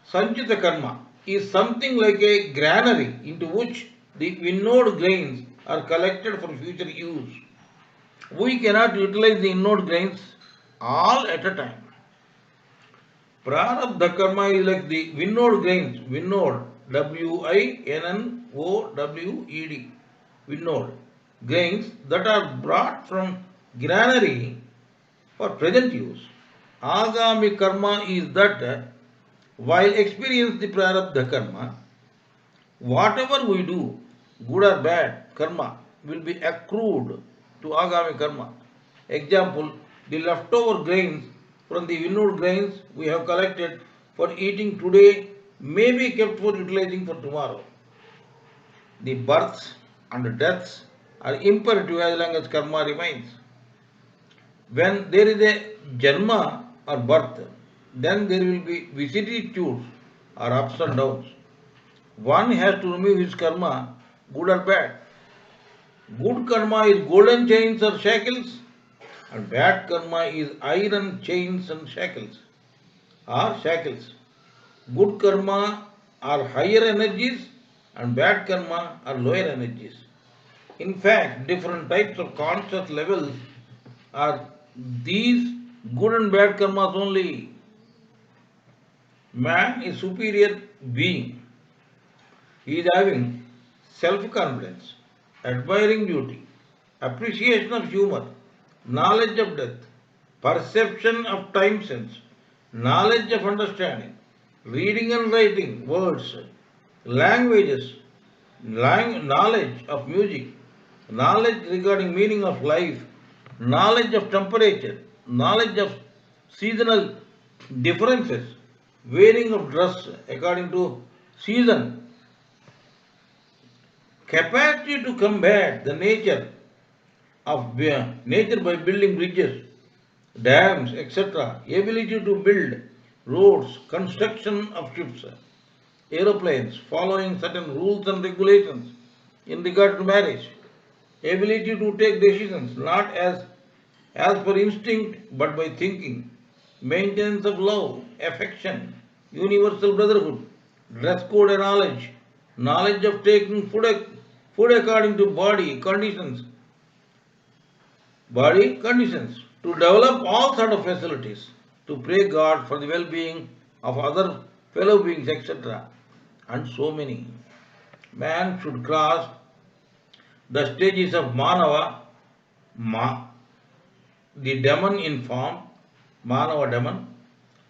Sanchita karma is something like a granary into which the winnowed grains are collected for future use. We cannot utilize the winnowed grains all at a time. Prarabdha karma is like the winnowed grains, winnowed, Winnowed, winnowed grains that are brought from granary for present use. Agami karma is that while experience the prarabdha karma, whatever we do, good or bad, karma will be accrued to agami karma. Example, the leftover grains from the winnowed grains we have collected for eating today may be kept for utilizing for tomorrow. The births and deaths are imperative as long as karma remains. When there is a janma or birth, then there will be vicissitudes or ups and downs. One has to remove his karma, good or bad. Good karma is golden chains or shackles, and bad karma is iron chains and shackles or shackles. Good karma are higher energies and bad karma are lower energies. In fact, different types of conscious levels are these good and bad karmas only. Man is superior being. He is having self-confidence, admiring beauty, appreciation of humor, knowledge of death, perception of time sense, knowledge of understanding, reading and writing words, languages, knowledge of music, knowledge regarding meaning of life, knowledge of temperature, knowledge of seasonal differences, wearing of dress according to season, capacity to combat the nature by building bridges, dams, etc., ability to build roads, construction of ships, aeroplanes, following certain rules and regulations in regard to marriage, ability to take decisions not as per instinct but by thinking, maintenance of love, affection, universal brotherhood, dress code and knowledge, knowledge of taking food according to body conditions, to develop all sort of facilities, to pray God for the well-being of other fellow beings, etc. And so many. Man should cross the stages of Manava, the demon in form, Manava demon,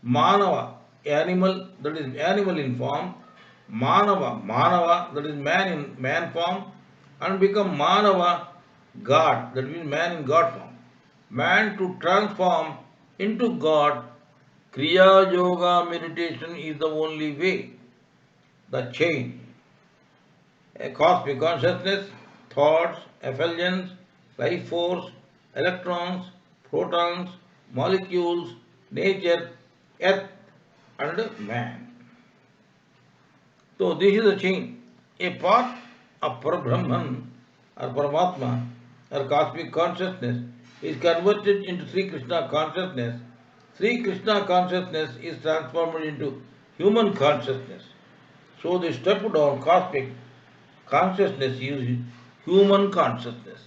Manava animal, that is animal in form, Manava, that is man in man form, and become Manava God, that means man in God form. Man to transform into God, Kriya Yoga meditation is the only way. The chain, a cosmic consciousness, thoughts, effulgence, life force, electrons, protons, molecules, nature, earth, and man. So this is the chain. A part of Parabrahman or Paramatma or cosmic consciousness is converted into Sri Krishna consciousness. Sri Krishna consciousness is transformed into human consciousness. So the step down cosmic consciousness is human consciousness.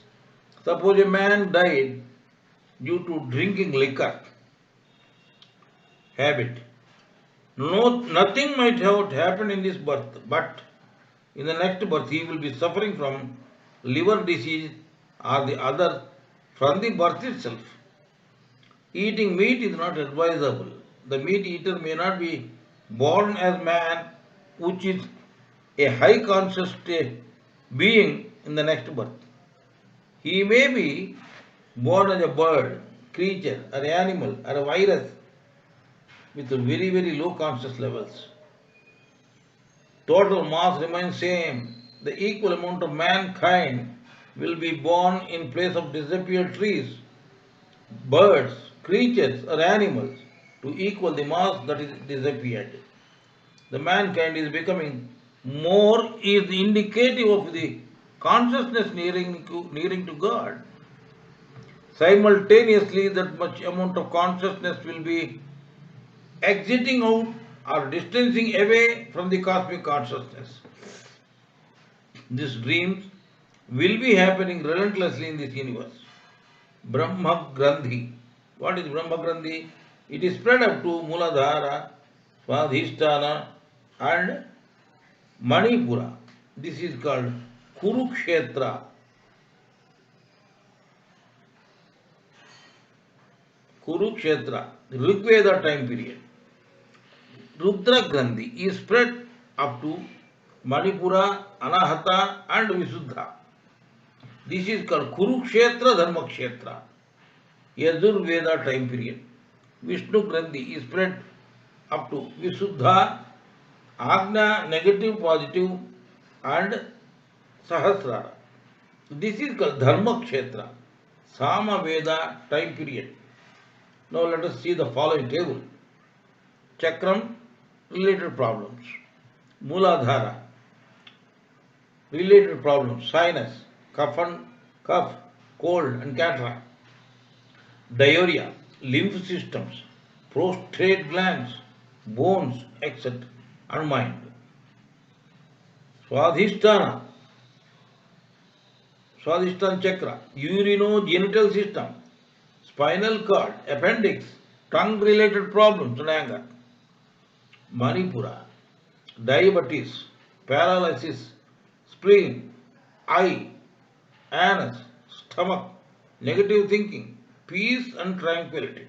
Suppose a man died due to drinking liquor habit. No, nothing might have happened in this birth, but in the next birth he will be suffering from liver disease or the other from the birth itself. Eating meat is not advisable. The meat eater may not be born as man, which is a high conscious being in the next birth. He may be born as a bird, creature, or animal, or a virus with very, very low conscious levels. Total mass remains same. The equal amount of mankind will be born in place of disappeared trees, birds, creatures, or animals to equal the mass that is disappeared. The mankind is becoming more is indicative of the consciousness nearing to God. Simultaneously, that much amount of consciousness will be exiting out or distancing away from the cosmic consciousness. These dreams will be happening relentlessly in this universe. Brahma Grandhi. What is Brahma Grandhi? It is spread up to Muladhara, Swadhisthana, and Manipura. This is called Kurukshetra. Kurukshetra, Rigveda time period. Rudra Grandhi is spread up to Manipura, Anahata, and Visuddha. This is called Kurukshetra Dharmakshetra, Yajurveda time period. Vishnu Grandhi is spread up to Visuddha, Agna, negative, positive, and Sahasrara. This is called Dharmakshetra, Samaveda time period. Now let us see the following table. Chakram, related problems. Muladhara, related problems. Sinus, cough, cold and cataract. Diarrhea, lymph systems, prostate glands, bones, etc. and mind. Swadhisthana, Swadhisthana chakra, urinogenital system, spinal cord, appendix, tongue related problems and anger. Manipura, diabetes, paralysis, spleen, eye, anus, stomach, negative thinking, peace and tranquility.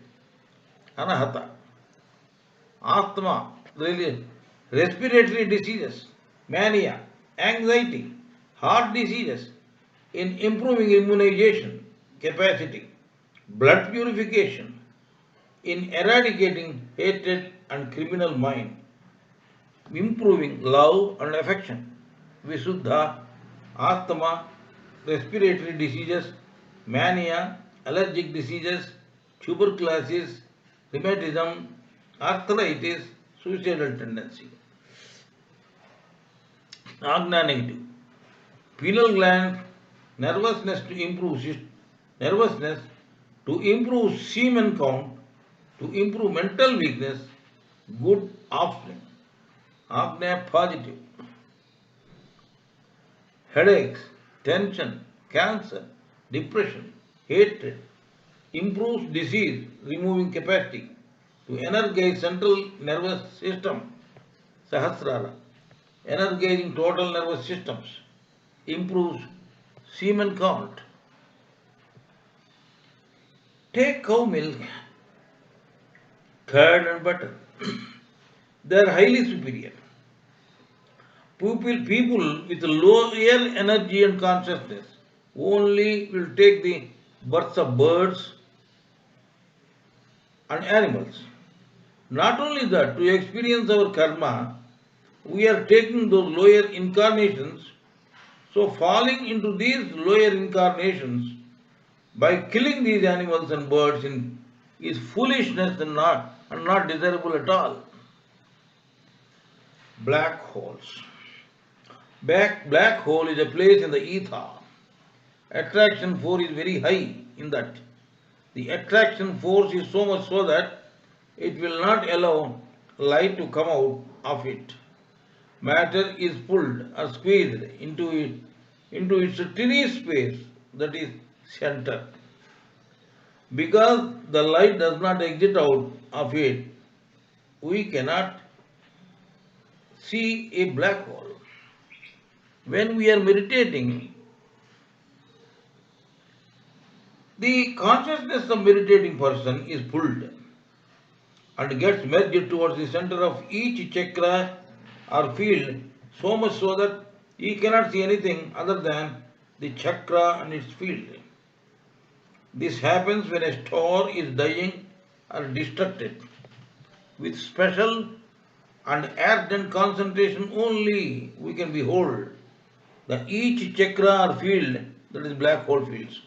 Anahata, asthma, respiratory diseases, mania, anxiety, heart diseases, in improving immunization capacity, blood purification, in eradicating hatred and criminal mind, improving love and affection, Visuddha, asthma, respiratory diseases, mania, allergic diseases, tuberculosis, rheumatism, arthritis, suicidal tendency. Agna negative, pineal gland, nervousness to improve semen count, to improve mental weakness, good offspring. Agna positive, headaches, tension, cancer, depression, hatred, improves disease removing capacity, to energize central nervous system, Sahasrara, energizing total nervous systems, improves semen count. Take cow milk, curd and butter. They are highly superior. People with lower energy and consciousness only will take the births of birds and animals. Not only that, to experience our karma, we are taking those lower incarnations. So falling into these lower incarnations by killing these animals and birds is foolishness and not desirable at all. Black holes. Black hole is a place in the ether. Attraction force is very high in that. The attraction force is so much so that it will not allow light to come out of it. Matter is pulled or squeezed into its tiny space, that is center. Because the light does not exit out of it, we cannot see a black hole. When we are meditating, the consciousness of meditating person is pulled and gets merged towards the center of each chakra or field, so much so that he cannot see anything other than the chakra and its field. This happens when a star is dying or destructed. With special and ardent concentration only we can behold each chakra or field, that is black hole fields.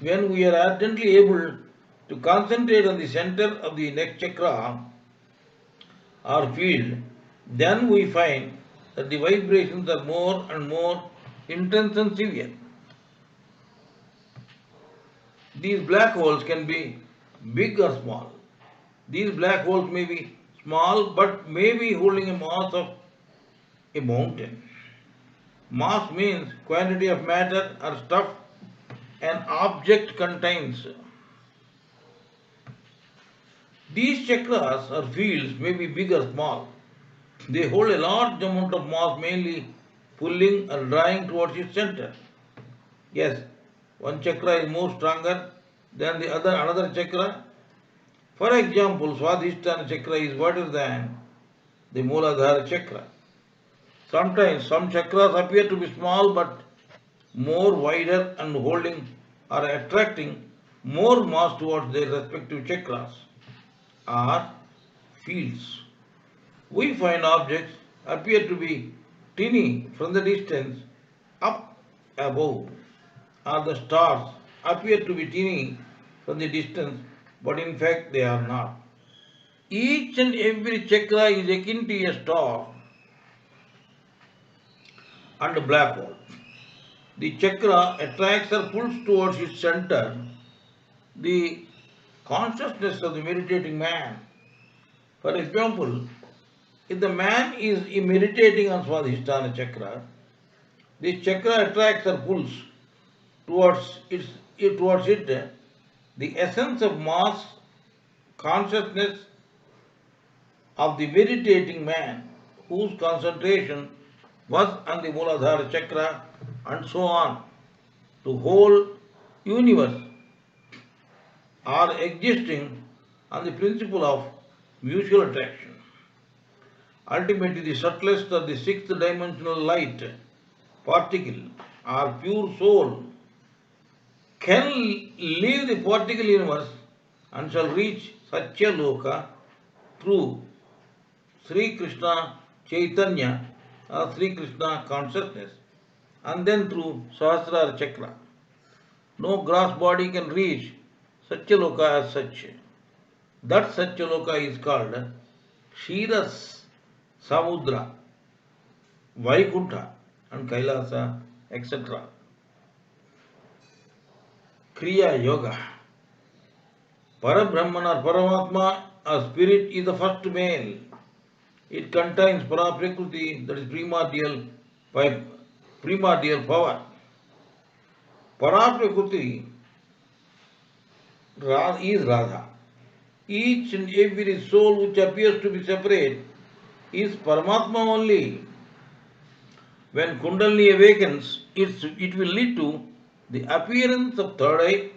When we are ardently able to concentrate on the center of the next chakra or field, then we find that the vibrations are more and more intense and severe. These black holes can be big or small. These black holes may be small but may be holding a mass of a mountain. Mass means quantity of matter or stuff an object contains. These chakras or fields may be big or small. They hold a large amount of mass, mainly pulling and drawing towards its center. Yes, one chakra is more stronger than the other another chakra. For example, Swadhisthana chakra is wider than the Mooladhara chakra. Sometimes some chakras appear to be small but more wider and holding or attracting more mass towards their respective chakras or fields. We find objects appear to be teeny from the distance up above, or the stars appear to be teeny from the distance, but in fact they are not. Each and every chakra is akin to a star and a black hole. The chakra attracts or pulls towards its center the consciousness of the meditating man. For example, if the man is meditating on Swadhisthana chakra, this chakra attracts or pulls towards it the essence of mass consciousness of the meditating man whose concentration was on the Mooladhara chakra and so on. The whole universe are existing on the principle of mutual attraction. Ultimately, the subtlest of the sixth dimensional light particle or pure soul can leave the particle universe and shall reach Satya Loka through Sri Krishna Chaitanya or Sri Krishna consciousness and then through Sahasrara Chakra. No gross body can reach Satyaloka as such. That Satyaloka is called Kshiras Samudra, Vaikuntha and Kailasa, etc. Kriya Yoga. Parabrahman or Paramatma, a spirit, is the first male. It contains Paraprakriti, that is primordial power. Paraprakriti is Radha. Each and every soul which appears to be separate is Paramatma only. When Kundalini awakens, it will lead to the appearance of third eye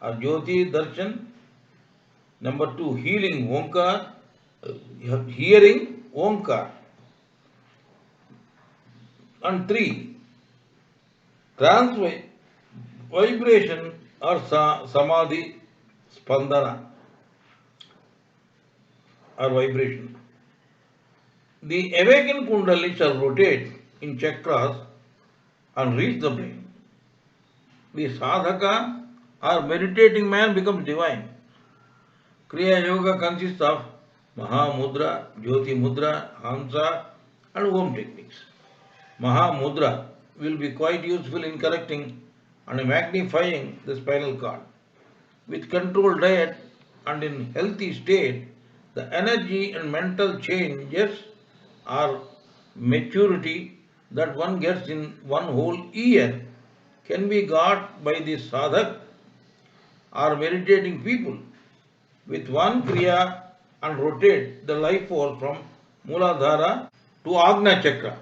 or Jyoti Darshan. Number 2, hearing Omkar, hearing Omkar. And 3, trans vibration or Samadhi Spandana or vibration. The awakened Kundalini shall rotate in chakras and reach the brain. The sadhaka or meditating man becomes divine. Kriya Yoga consists of Mahamudra, Jyoti Mudra, Hamsa and Om techniques. Mahamudra will be quite useful in correcting and magnifying the spinal cord. With controlled diet and in healthy state, the energy and mental changes or maturity that one gets in one whole year can be got by the sadhak or meditating people with one kriya and rotate the life force from Mooladhara to Agna Chakra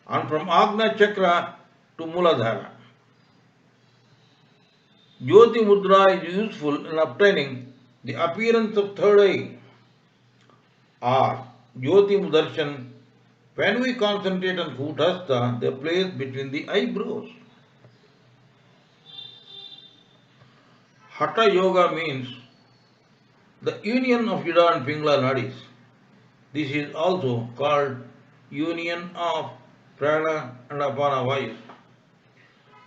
and from Agna Chakra to Mooladhara. Jyoti Mudra is useful in obtaining the appearance of third eye or Jyoti Mudarshan when we concentrate on Kutastha, the place between the eyebrows. Hatha Yoga means the union of Ida and Pingala nadis. This is also called union of Prana and Apana vayus.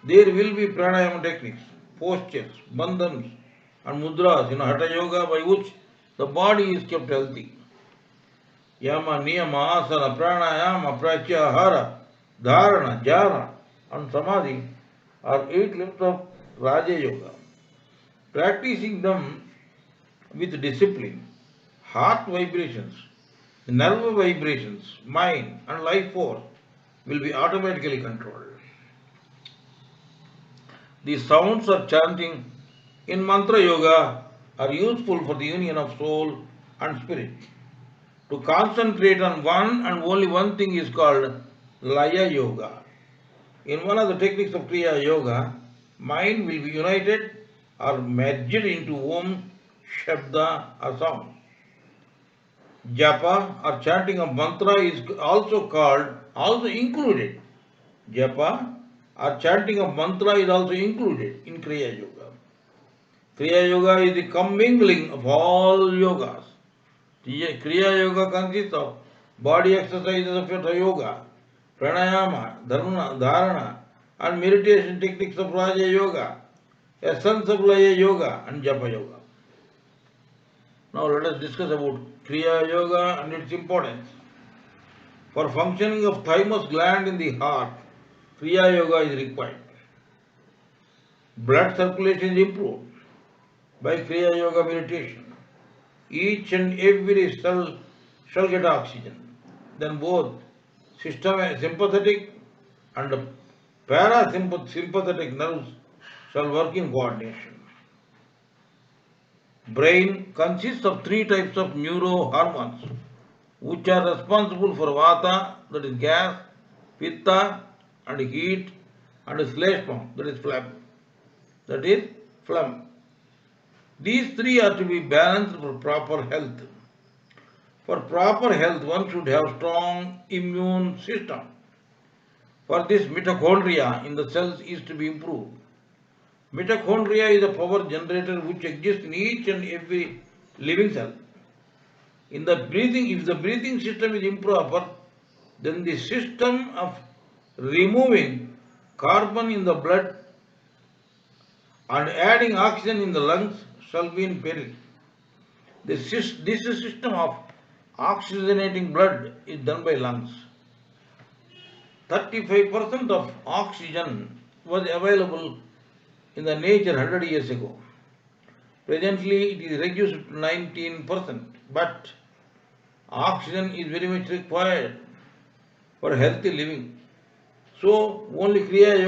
There will be pranayama techniques, postures, bandhans and mudras in Hatha Yoga by which the body is kept healthy. Yama, Niyama, Asana, Pranayama, Pratyahara, Dharana, Jhana and Samadhi are 8 limbs of Raja Yoga. Practicing them with discipline, heart vibrations, nerve vibrations, mind and life force will be automatically controlled. The sounds of chanting in Mantra Yoga are useful for the union of soul and spirit. To concentrate on one and only one thing is called Laya Yoga. In one of the techniques of Kriya Yoga, mind will be united or merged into Om, Shabda or sound. Japa or chanting of mantra is also included. Japa or chanting of mantra is also included in Kriya Yoga. Kriya Yoga is the commingling of all yogas. Kriya Yoga consists of body exercises of yoga, pranayama, dharana, and meditation techniques of Raja Yoga, essence of Laya Yoga, and Japa Yoga. Now let us discuss about Kriya Yoga and its importance. For functioning of thymus gland in the heart, Kriya Yoga is required. Blood circulation is improved by Kriya Yoga meditation. Each and every cell shall get oxygen. Then both sympathetic and parasympathetic nerves shall work in coordination. Brain consists of three types of neurohormones which are responsible for vata, that is gas, pitta, and heat, and shleshma, that is phlegm. These three are to be balanced for proper health. For proper health, one should have strong immune system. For this, mitochondria in the cells is to be improved. Mitochondria is a power generator which exists in each and every living cell. If the breathing system is improper, then the system of removing carbon in the blood and adding oxygen in the lungs shall be in peril. This system of oxygenating blood is done by lungs. 35% of oxygen was available in the nature 100 years ago. Presently it is reduced to 19%, but oxygen is very much required for healthy living. So only Kriya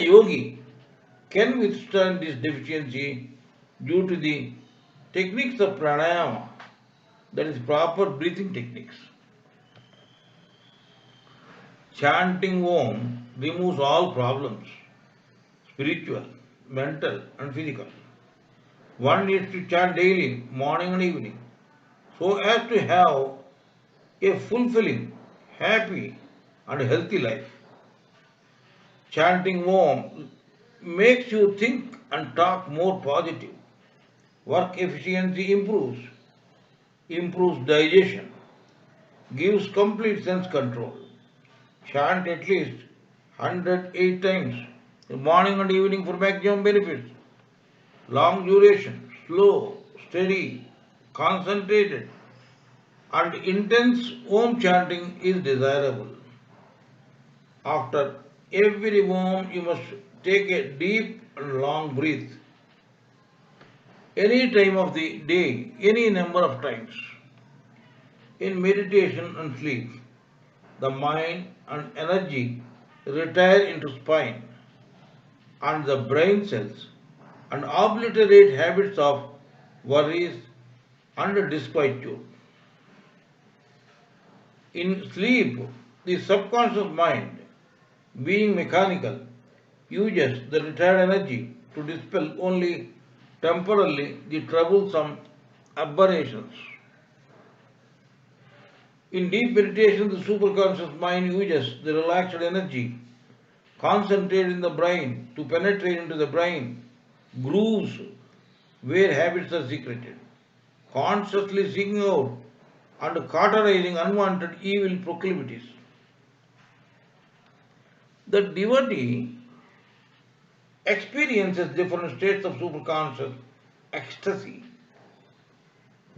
Yogi can withstand this deficiency due to the techniques of pranayama, that is proper breathing techniques. Chanting Om removes all problems, spiritual, mental and physical. One needs to chant daily, morning and evening, so as to have a fulfilling, happy and healthy life. Chanting Om makes you think and talk more positive. Work efficiency improves digestion, gives complete sense control. Chant at least 108 times, morning and evening for maximum benefits. Long duration, slow, steady, concentrated and intense Om chanting is desirable. After every Om, you must take a deep and long breath. Any time of the day, any number of times. In meditation and sleep, the mind and energy retire into spine and the brain cells and obliterate habits of worries and disquietude. In sleep, the subconscious mind, being mechanical, uses the retired energy to dispel only temporarily the troublesome aberrations. In deep meditation, the superconscious mind uses the relaxed energy concentrated in the brain to penetrate into the brain grooves where habits are secreted, consciously seeking out and cauterizing unwanted evil proclivities. The devotee experiences different states of superconscious ecstasy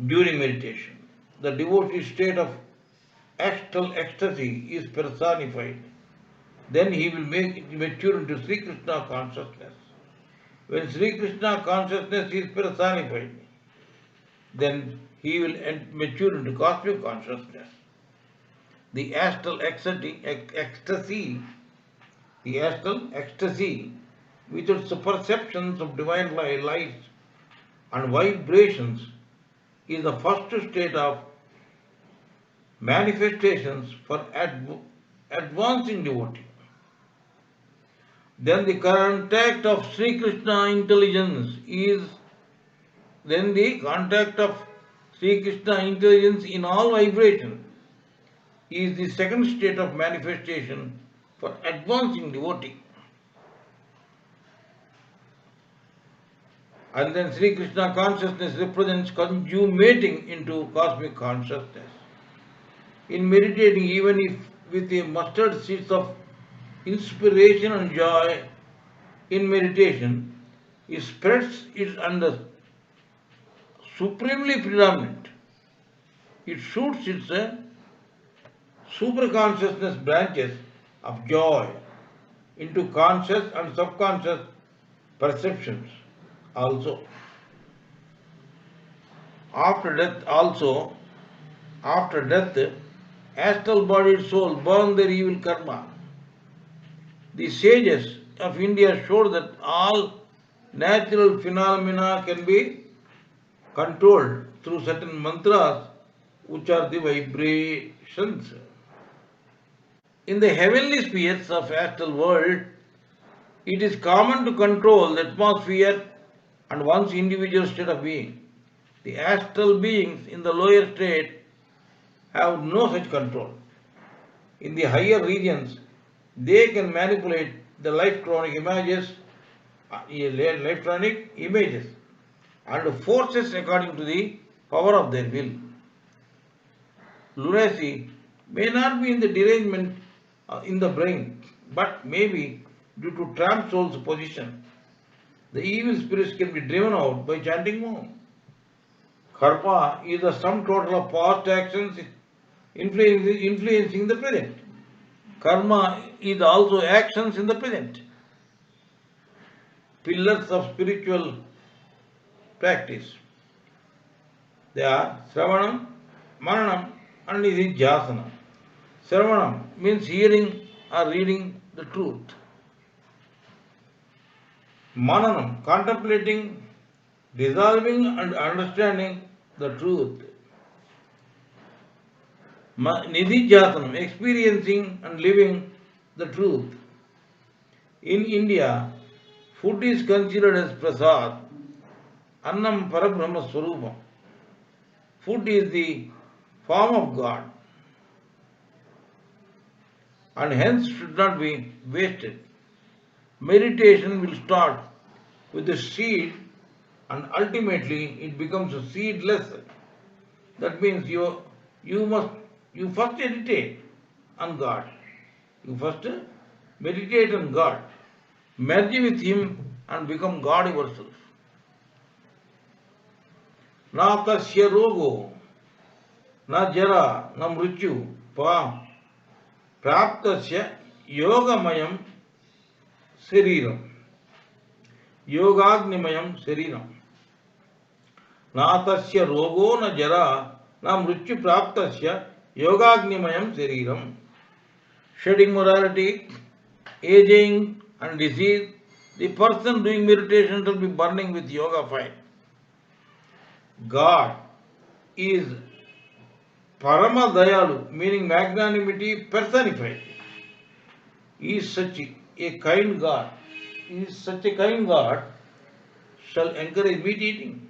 during meditation. The devotee state of astral ecstasy is personified. Then he will mature into Sri Krishna consciousness. When Sri Krishna consciousness is personified, then he will mature into cosmic consciousness. The astral ecstasy with its perceptions of divine light and vibrations, is the first state of manifestations for advancing devotee. Then the contact of Sri Krishna intelligence in all vibration is the second state of manifestation for advancing devotee. And then Sri Krishna consciousness represents consummating into cosmic consciousness. In meditating, even if with a mustard seeds of inspiration and joy in meditation, it spreads it under supremely predominant. It shoots its superconsciousness branches of joy into conscious and subconscious perceptions also. After death, astral bodied soul burn their evil karma. The sages of India showed that all natural phenomena can be controlled through certain mantras, which are the vibrations. In the heavenly spheres of astral world, it is common to control the atmosphere and one's individual state of being. The astral beings in the lower state have no such control. In the higher regions, they can manipulate the electronic images and forces according to the power of their will. Lunacy may not be in the derangement in the brain, but may be due to tramp soul's position. The evil spirits can be driven out by chanting Om. Karma is the sum total of past actions influencing the present. Karma is also actions in the present. Pillars of spiritual practice. They are Sravanam, Mananam, and Nididhyasana. Sravanam means hearing or reading the truth. Mananam, contemplating, dissolving and understanding the truth. Nididhyasanam, experiencing and living the truth. In India, food is considered as prasad, annam parabrahma swarupam. Food is the form of God and hence should not be wasted. Meditation will start with the seed and ultimately it becomes a seedless. That means you first meditate on God. You first meditate on God. Merge with Him and become God yourself. Na tasya rogo, na jara, na mrityu, praptasya yogamayam sariram. Yogagnimayam sariram. Na tasya rogo, na jara, na mrityu praptasya yogagnimayam sariram. Shedding morality, aging and disease, the person doing meditation will be burning with yoga fire. God is Parama Dayalu, meaning magnanimity personified. He is such a kind God. He is such a kind God shall encourage meat eating.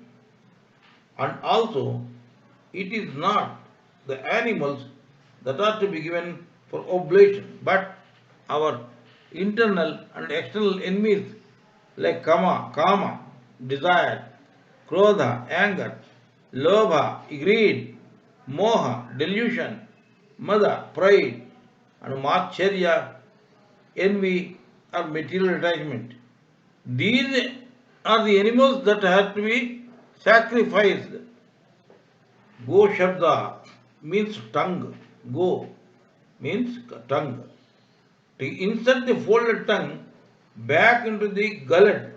And also, it is not the animals that are to be given for oblation, but our internal and external enemies like kama, desire, krodha, anger, lobha, greed, moha, delusion, mada, pride, and matcharya, envy or material attachment. These are the animals that have to be sacrificed. Go Shabda means tongue. Go means tongue. To insert the folded tongue back into the gullet,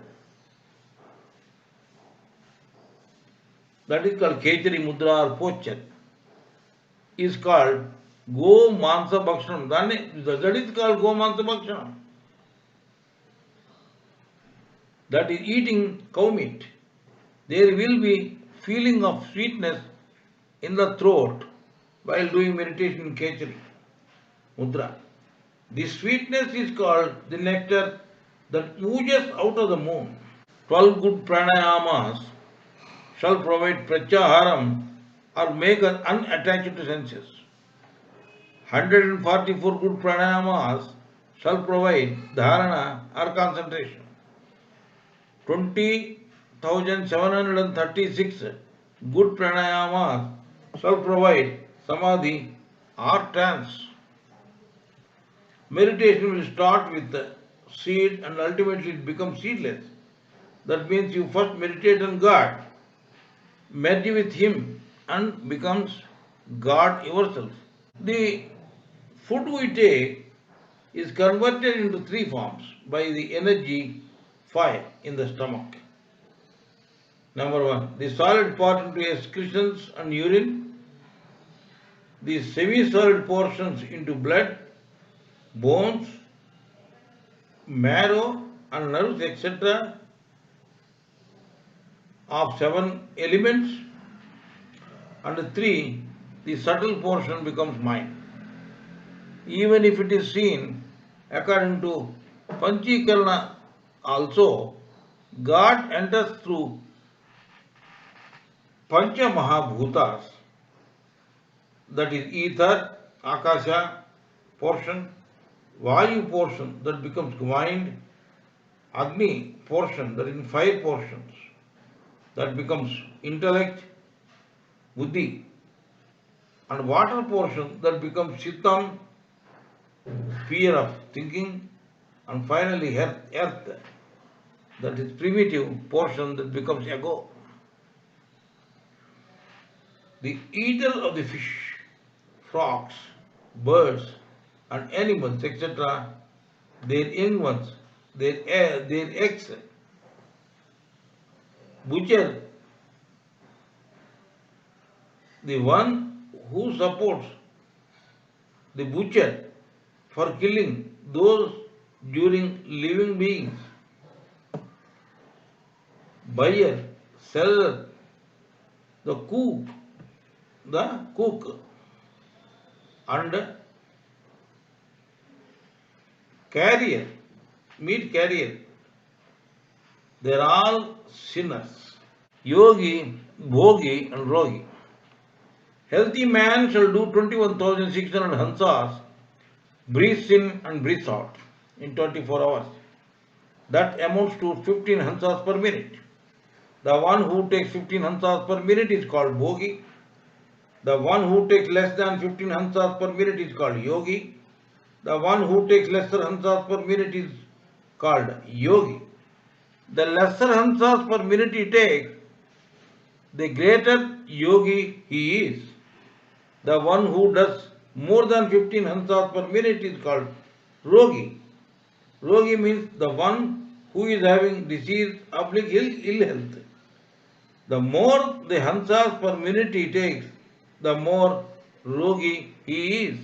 that is called Kechari Mudra or posture, is called Go Mansa Bhakshanam. That is called Go Mansa Bhakshanam. that is eating cow meat, there will be feeling of sweetness in the throat while doing meditation in Khechari Mudra. This sweetness is called the nectar that oozes out of the moon. 12 good pranayamas shall provide pratyaharam or make us unattached to senses. 144 good pranayamas shall provide dharana or concentration. 20,736 good pranayamas shall provide samadhi or trance. Meditation will start with the seed and ultimately it becomes seedless. That means you first meditate on God, merge with Him and becomes God yourself. The food we take is converted into three forms by the energy fire in the stomach. Number one, the solid part into excretions and urine, the semi-solid portions into blood, bones, marrow and nerves, etc. of 7 elements, and 3, the subtle portion becomes mind. Even if it is seen according to Panchikarana also, God enters through Pancha Mahabhutas, that is ether, Akasha portion, Vayu portion that becomes mind, Agni portion that is in 5 portions that becomes intellect, Buddhi, and water portion that becomes Chittam, sphere of thinking, and finally earth, that is primitive portion that becomes ego. The eater of the fish, frogs, birds, and animals, etc., their young ones, their eggs, butcher, the one who supports the butcher for killing those during living beings, buyer, seller, the cook, and carrier, meat carrier, they are all sinners. Yogi, Bhogi and Rogi. Healthy man shall do 21,600 hansas, breathes in and breathes out in 24 hours. That amounts to 15 hansas per minute. The one who takes 15 hansas per minute is called Bhogi. The one who takes less than 15 hansas per minute is called Yogi. The one who takes lesser hansas per minute is called Yogi. The lesser hansas per minute he takes, the greater yogi he is. The one who does more than 15 hansas per minute is called Rogi. Rogi means the one who is having disease, ill health. The more the hansas per minute he takes, the more Rogi he is.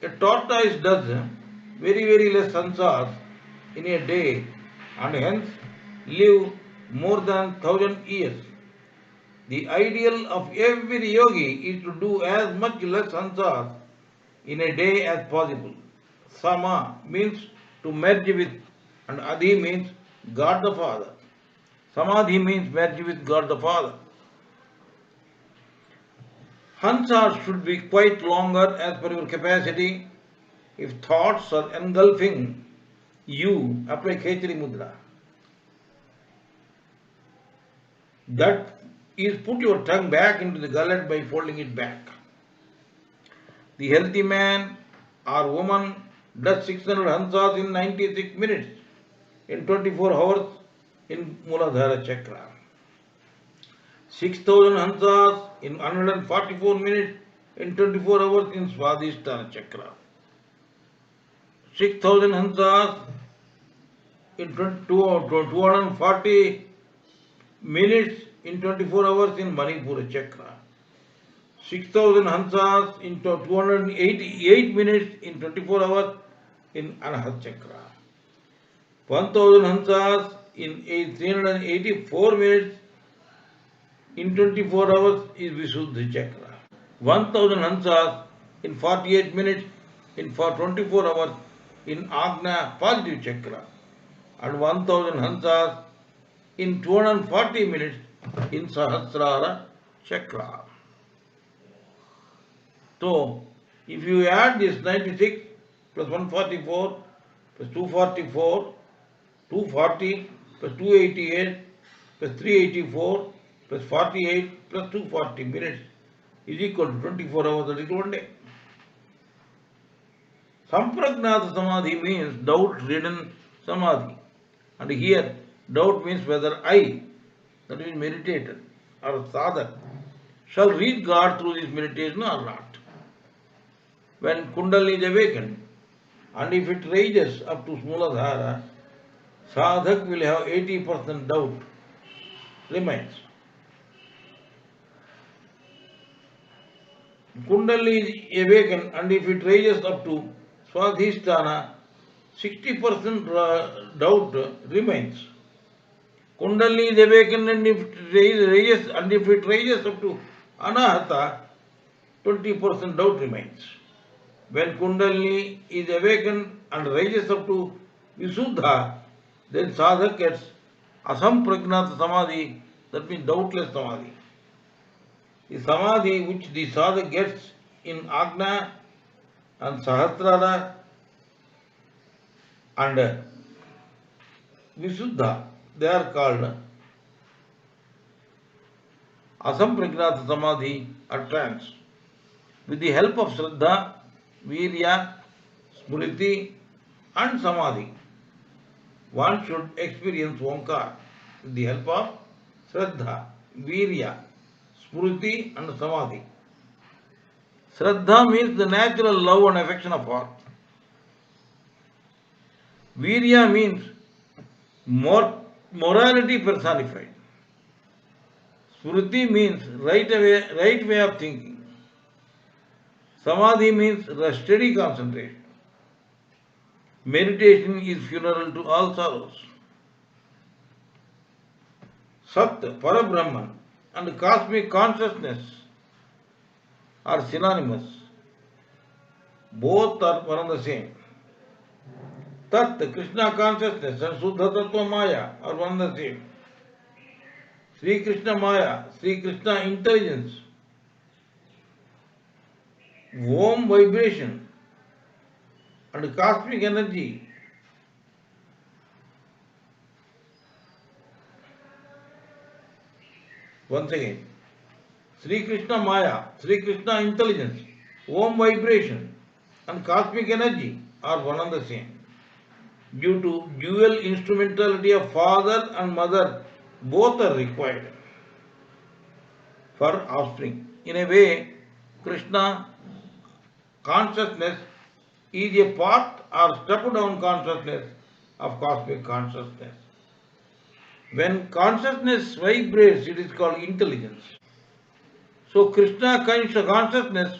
A tortoise does very less hansas in a day and hence live more than 1,000 years. The ideal of every yogi is to do as much less hansas in a day as possible. Sama means to merge with, and Adi means God the Father. Samadhi means merge with God the Father. Hansas should be quite longer as per your capacity. If thoughts are engulfing you, apply Khechari Mudra. That is, put your tongue back into the gullet by folding it back. The healthy man or woman does 600 hansas in 96 minutes in 24 hours in Muladhara Chakra. 6,000 hansas in 144 minutes in 24 hours in Swadhisthana Chakra. 6,000 hansas in 240 minutes in 24 hours in Manipura Chakra. 6,000 hansas in 288 minutes in 24 hours in Anahat Chakra. 1000 hansas in 384 minutes in 24 hours is Visuddhi Chakra. 1000 hansas in 48 minutes for 24 hours in Agna Positive Chakra, and 1000 hansas in 240 minutes in Sahasrara Chakra. So, if you add this 96 plus 144 plus 244, 240 plus 288 plus 384 plus 48 plus 240 minutes is equal to 24 hours, that is 1 day. Sampragnata Samadhi means doubt-ridden Samadhi. And here, doubt means whether I, that is meditator, or sadhak, shall reach God through this meditation or not. When Kundalini is awakened, and if it rises up to Muladhara, sadhak will have 80% doubt remains. Kundalini is awakened, and if it rises up to Swadhisthana, 60% doubt remains. Kundalini is awakened, and if it rises up to Anahata, 20% doubt remains. When Kundalini is awakened and rises up to Visuddha, then sadhak gets Asampragnata Samadhi, that means doubtless Samadhi. The Samadhi which the sadhak gets in Agna and Sahasrara and Visuddha, they are called Asampragnata Samadhi or trance. With the help of Shraddha, Virya, Smriti and Samadhi, one should experience Omkar with the help of Shraddha, Virya, Smriti and Samadhi. Shraddha means the natural love and affection of heart. Virya means morality personified. Smriti means right way of thinking. Samadhi means steady concentration. Meditation is funeral to all sorrows. Sat, Parabrahman and cosmic consciousness are synonymous. Both are one and the same. Tat, Krishna consciousness and Suddha Tattva Maya are one and the same. Sri Krishna Maya, Sri Krishna intelligence, Om vibration and cosmic energy once again. Sri Krishna Maya, Sri Krishna intelligence, Om vibration and cosmic energy are one and the same. Due to dual instrumentality of father and mother, both are required for offspring. In a way, Krishna consciousness is a part or step down consciousness of cosmic consciousness. When consciousness vibrates, it is called intelligence. So Krishna consciousness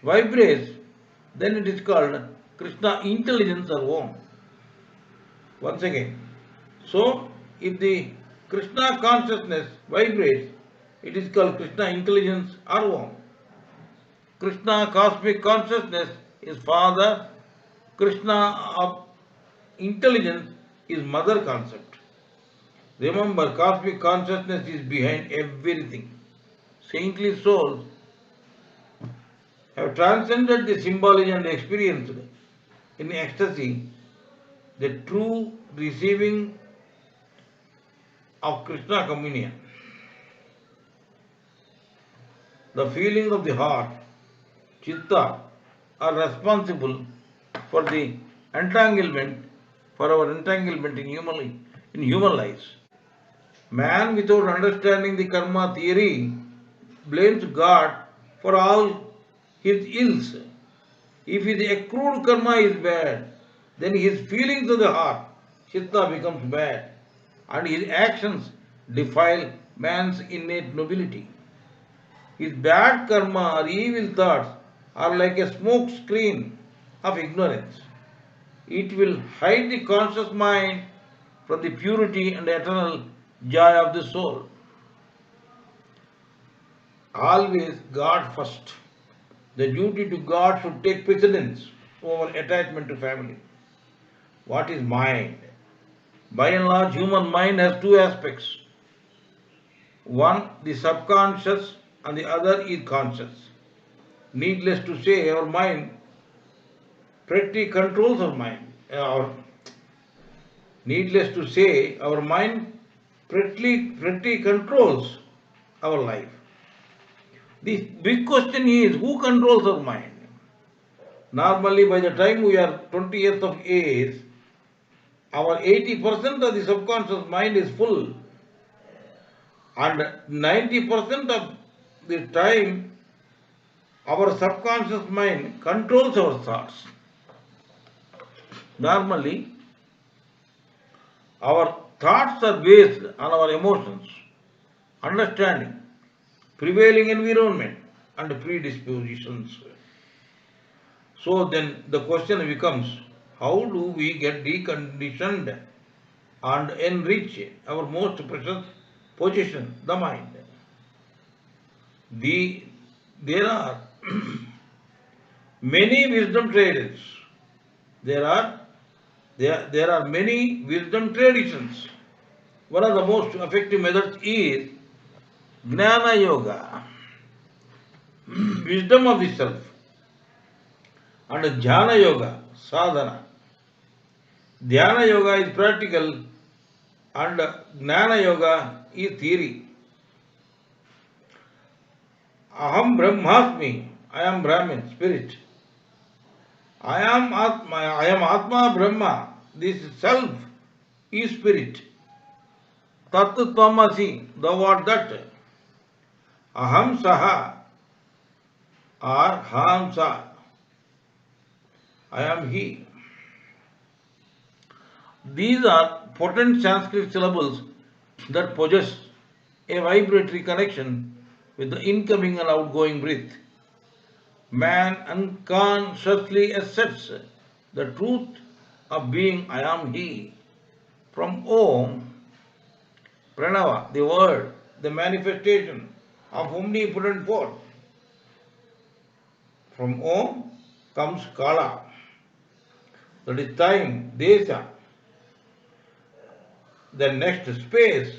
vibrates, then it is called Krishna intelligence or Om. Once again. So if the Krishna consciousness vibrates, it is called Krishna intelligence or Om. Krishna cosmic consciousness is father, Krishna of intelligence is mother concept. Remember, cosmic consciousness is behind everything. Saintly souls have transcended the symbology and experienced in ecstasy the true receiving of Krishna communion. The feeling of the heart, chitta, are responsible for the entanglement, for our entanglement in human lives. Man, without understanding the karma theory, blames God for all his ills. If his accrued karma is bad, then his feelings of the heart, chitta, becomes bad, and his actions defile man's innate nobility. His bad karma or evil thoughts are like a smoke screen of ignorance. It will hide the conscious mind from the purity and eternal joy of the soul. Always God first. The duty to God should take precedence over attachment to family. What is mind? By and large, human mind has two aspects. One, the subconscious, and the other is conscious. Needless to say, our mind pretty controls our mind. Needless to say, our mind pretty controls our life. The big question is, who controls our mind? Normally, by the time we are 20 years of age, our 80% of the subconscious mind is full, and 90% of the time our subconscious mind controls our thoughts. Normally, our thoughts are based on our emotions, understanding, prevailing environment, and predispositions. So then the question becomes, how do we get deconditioned and enrich our most precious possession, the mind? There are many wisdom traditions. There are many wisdom traditions. One of the most effective methods is Jnana Yoga, wisdom of the self, and Jnana Yoga, sadhana. Dhyana Yoga is practical and Jnana Yoga is theory. Aham Brahmasmi, I am Brahman, spirit. I am Atma Brahma, this self is spirit. Tat Tvamasi, thou art that. Aham Saha, or Ham Sa, I am he. These are potent Sanskrit syllables that possess a vibratory connection with the incoming and outgoing breath. Man unconsciously accepts the truth of being I am he. From Om, Pranava, the word, the manifestation of omnipotent force. From Om comes Kala, that is time, Desha. Then next space,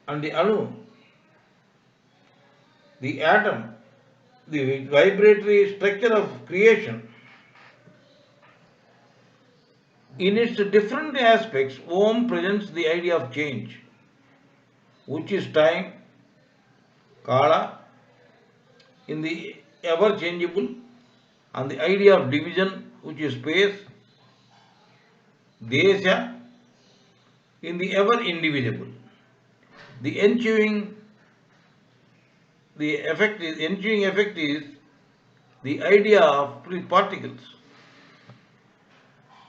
and the Anu, the atom, the vibratory structure of creation. In its different aspects, Om presents the idea of change, which is time, Kala, in the ever changeable, and the idea of division, which is space, Desha, in the ever indivisible. The ensuing effect is the idea of particles.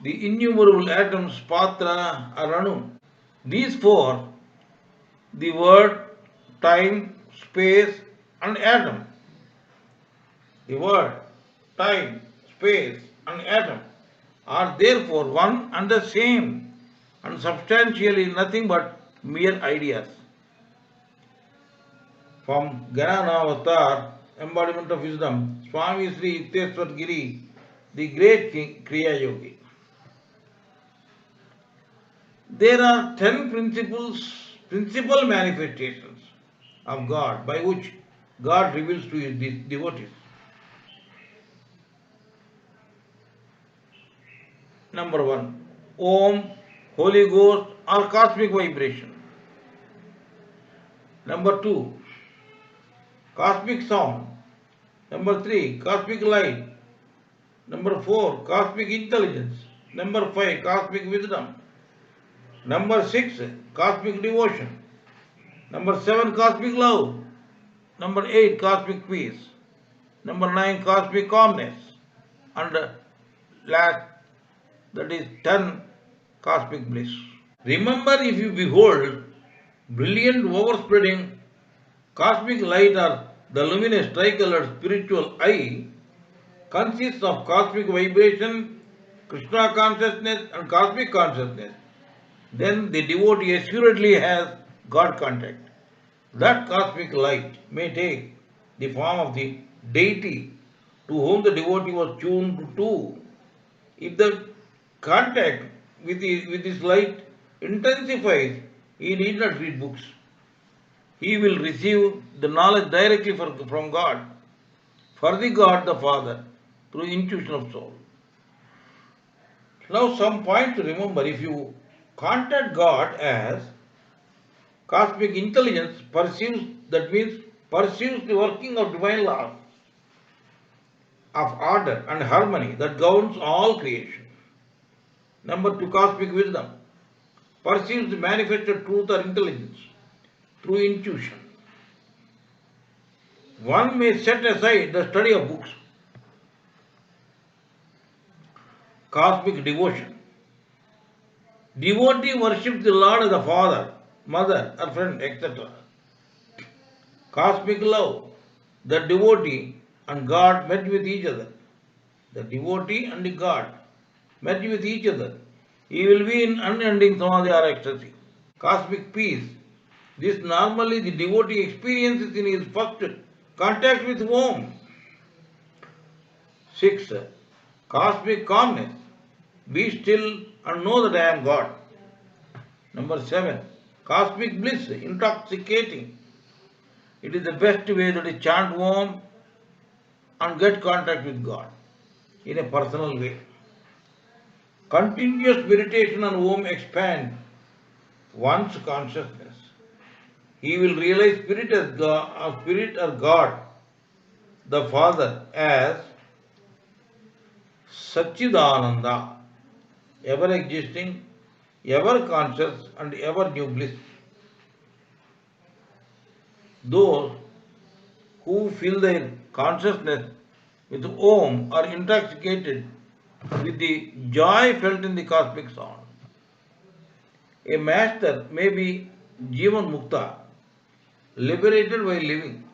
The innumerable atoms, Patra or Anu. These four, the word, time, space, and atom. The word, time, space, and atom are therefore one and the same, and substantially nothing but mere ideas. From Gananavatar, embodiment of wisdom, Swami Sri Yukteswar Giri, the great Kriya Yogi. There are 10 principal manifestations of God by which God reveals to his devotees. Number 1, Om, Holy Ghost or cosmic vibration. Number 2, cosmic sound. Number 3, cosmic light. Number 4, cosmic intelligence. Number 5, cosmic wisdom. Number 6, cosmic devotion. Number 7, cosmic love. Number 8, cosmic peace. Number 9, cosmic calmness. And last, that is 10, cosmic bliss. Remember, if you behold brilliant overspreading cosmic light or the luminous tricolored spiritual eye consists of cosmic vibration Krishna consciousness and cosmic consciousness, then the devotee assuredly has God contact. That cosmic light may take the form of the deity to whom the devotee was tuned to. If the contact with this light intensifies, he need not read books. He will receive the knowledge directly from God, for the God the Father, through intuition of soul. Now, some point to remember: if you contact God as cosmic intelligence perceives, that means perceives the working of divine law of order and harmony that governs all creation. Number two, cosmic wisdom perceives the manifested truth or intelligence through intuition. One may set aside the study of books. Cosmic devotion. Devotee worships the Lord as a father, mother, or friend, etc. Cosmic love. The devotee and God met with each other. The devotee and the God met with each other. He will be in unending samadhi or ecstasy. Cosmic peace. This normally the devotee experiences in his first contact with Om. 6. Cosmic calmness. Be still and know that I am God. Number 7. Cosmic bliss, intoxicating. It is the best way to chant Om and get contact with God in a personal way. Continuous meditation on Om expands one's consciousness. He will realize Spirit or God, the Father, as Satchidananda, ever existing, ever conscious, and ever new bliss. Those who fill their consciousness with Om are intoxicated with the joy felt in the cosmic sound. A master may be Jivan Mukta, liberated by living.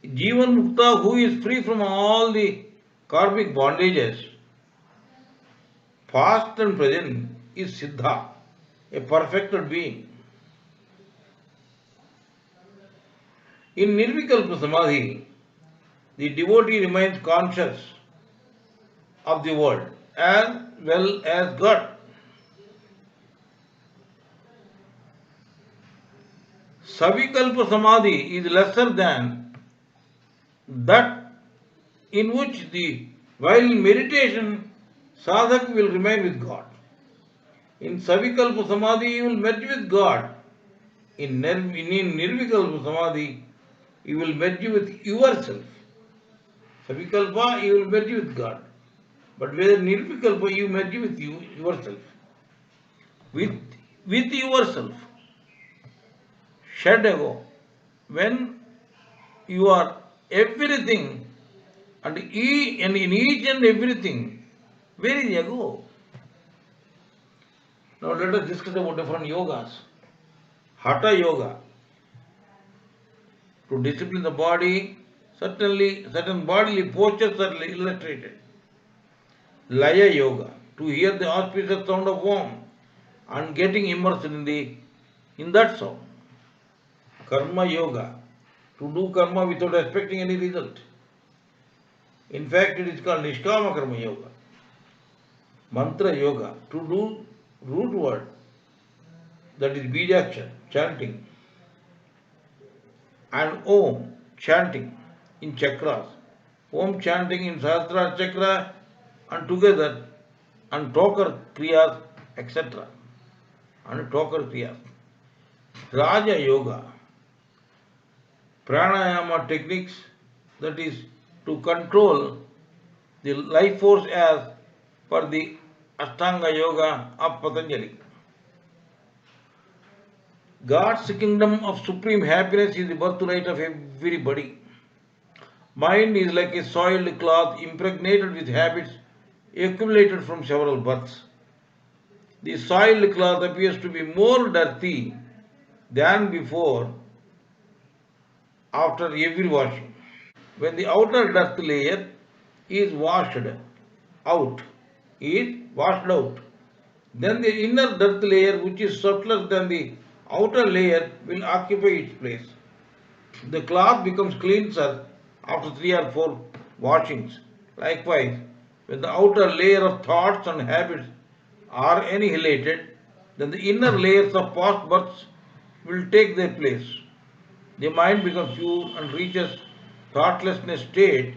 Jivan Mukta, who is free from all the karmic bondages, past and present, is Siddha, a perfected being. In Nirvikalpa Samadhi, the devotee remains conscious of the world as well as God. Savikalpa Samadhi is lesser than that in which while in meditation sadhak will remain with God. In Savikalpa Samadhi you will merge with God. In Nirvikalpa Samadhi you will merge with yourself. Savikalpa you will merge with God. But whether Nirvikalpa you merge with yourself. With yourself. Shadago. When you are everything and in each and everything, where is ego? Now let us discuss about different yogas. Hatha yoga, to discipline the body, certainly certain bodily postures are illustrated. Laya yoga, to hear the auspicious sound of Om and getting immersed in that sound. Karma yoga, to do karma without expecting any result. In fact, it is called Nishkama Karma Yoga. Mantra Yoga, to do root word, that is Bijaksha, chanting, and Om, chanting in chakras. Om chanting in Sahasrara chakra and together, and Tokar Kriyas, etc. And Tokar Kriyas. Raja Yoga, pranayama techniques, that is to control the life force as per the Ashtanga Yoga of Patanjali. God's kingdom of supreme happiness is the birthright of everybody. Mind is like a soiled cloth impregnated with habits accumulated from several births. The soiled cloth appears to be more dirty than before after every washing. When the outer dust layer is washed out, is washed out. Then the inner dirt layer, which is subtler than the outer layer, will occupy its place. The cloth becomes cleanser after 3 or 4 washings. Likewise, when the outer layer of thoughts and habits are annihilated, then the inner layers of past births will take their place. The mind becomes pure and reaches thoughtlessness state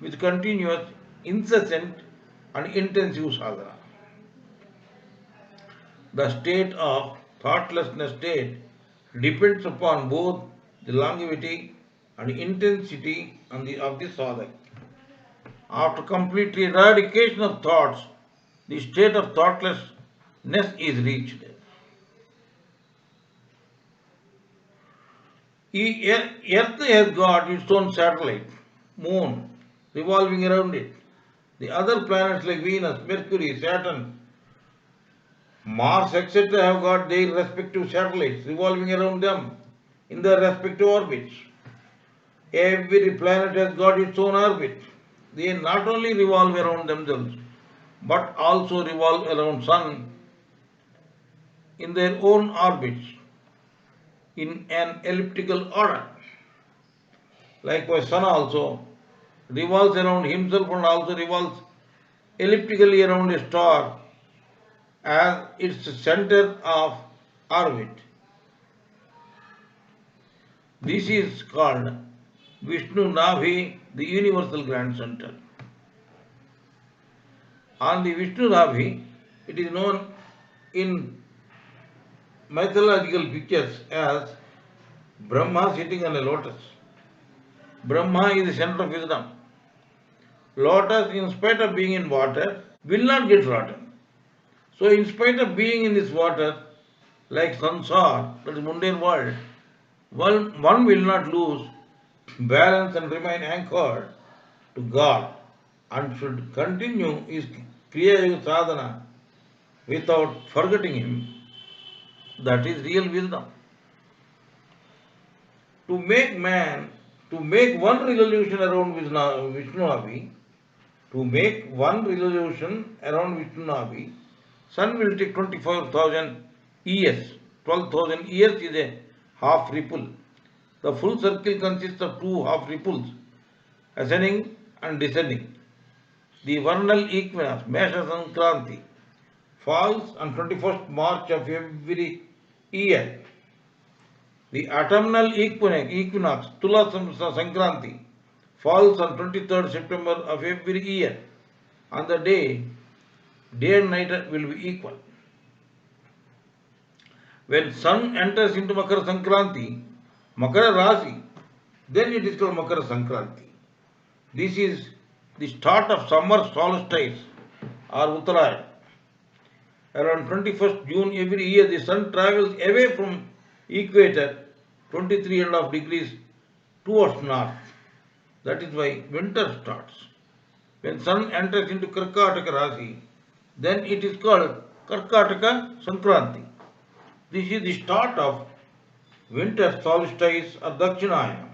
with continuous, incessant and intensive sadhana. The state of thoughtlessness state depends upon both the longevity and intensity of the sadhak. After complete eradication of thoughts, the state of thoughtlessness is reached. Earth has got its own satellite, moon, revolving around it. The other planets like Venus, Mercury, Saturn, Mars, etc. have got their respective satellites revolving around them in their respective orbits. Every planet has got its own orbit. They not only revolve around themselves, but also revolve around Sun in their own orbits in an elliptical order. Likewise, Sun also revolves around himself and also revolves elliptically around a star as its center of orbit. This is called Vishnu Navi, the universal grand center. On the Vishnu Navi, it is known in mythological pictures as Brahma sitting on a lotus. Brahma is the center of wisdom. Lotus, in spite of being in water, will not get rotten. So, in spite of being in this water, like sansar, that is mundane world, one will not lose balance and remain anchored to God and should continue his Kriya Yoga sadhana without forgetting him. That is real wisdom. To make one resolution around Vishnu Navi, Sun will take 24,000 years. 12,000 years is a half ripple. The full circle consists of 2 half ripples, ascending and descending. The vernal equinox, Mesha Sankranti, falls on 21st March of every year. The autumnal equinox, Tula Sankranti, falls on 23rd September of every year. On the day and night will be equal. When Sun enters into Makara Sankranti, Makara Rasi, then it is called Makara Sankranti. This is the start of summer solstice or Uttaraya. Around 21st June every year, the Sun travels away from equator 23.5 degrees towards north. That is why winter starts. When Sun enters into Karkataka Rasi, then it is called Karkataka Sankranti. This is the start of winter solstice or Dakshinayana.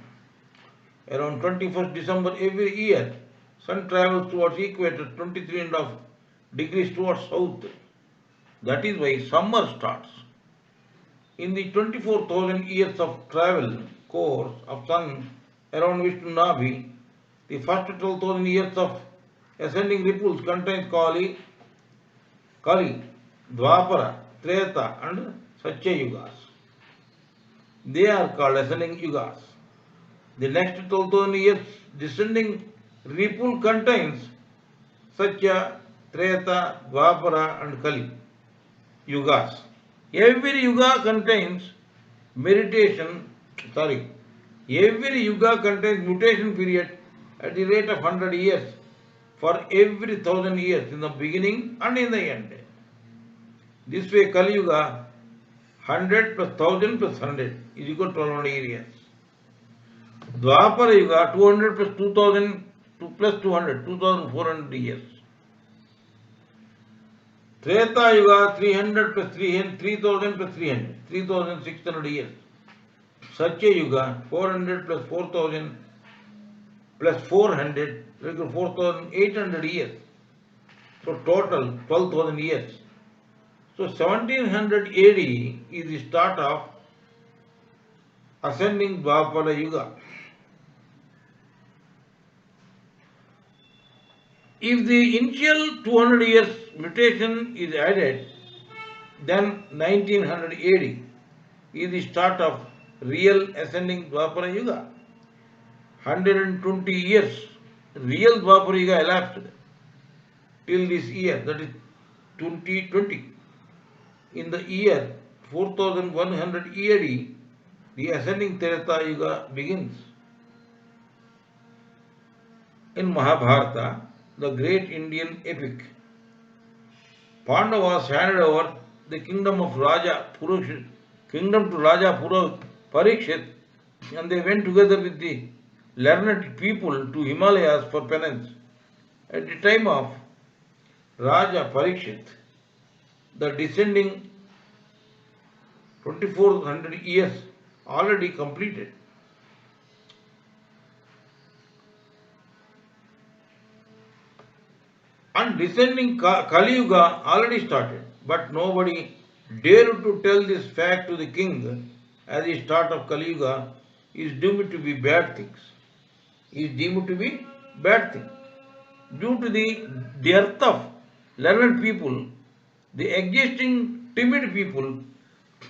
Around 21st December every year, Sun travels towards equator 23.5 degrees towards south. That is why summer starts. In the 24,000 years of travel course of Sun around Vishnu Navi, the first 12,000 years of ascending ripples contains Kali, Dwapara, Treta and Satya Yugas. They are called ascending Yugas. The next 12,000 years descending ripple contains Satya, Treta, Dwapara and Kali Yugas. Every Yuga contains mutation period at the rate of 100 years for every 1,000 years in the beginning and in the end. This way Kali Yuga 100 plus 1000 plus 100 is equal to 1200 years. Dwapara Yuga 200 plus 2000 plus 200, 2400 years. Treta Yuga 300 plus 300, 3000 plus 300, 3600 years. Satya Yuga 400 plus 4000 plus 400, 4800 years. So total 12,000 years. So 1700 AD is the start of ascending Dwapara Yuga. If the initial 200 years mutation is added, then 1900 AD is the start of real ascending Dwapara Yuga. 120 years real Dwapara Yuga elapsed till this year, that is 2020. In the year 4100 AD, the ascending Treta Yuga begins. In Mahabharata, the great Indian epic, Pandavas handed over the kingdom of kingdom to Raja Parikshit, and they went together with the learned people to Himalayas for penance. At the time of Raja Parikshit, the descending 2400 years already completed. And descending Kali Yuga already started, but nobody dared to tell this fact to the king, as the start of Kali Yuga is deemed to be bad things. Is deemed to be bad thing. Due to the dearth of learned people, the existing timid people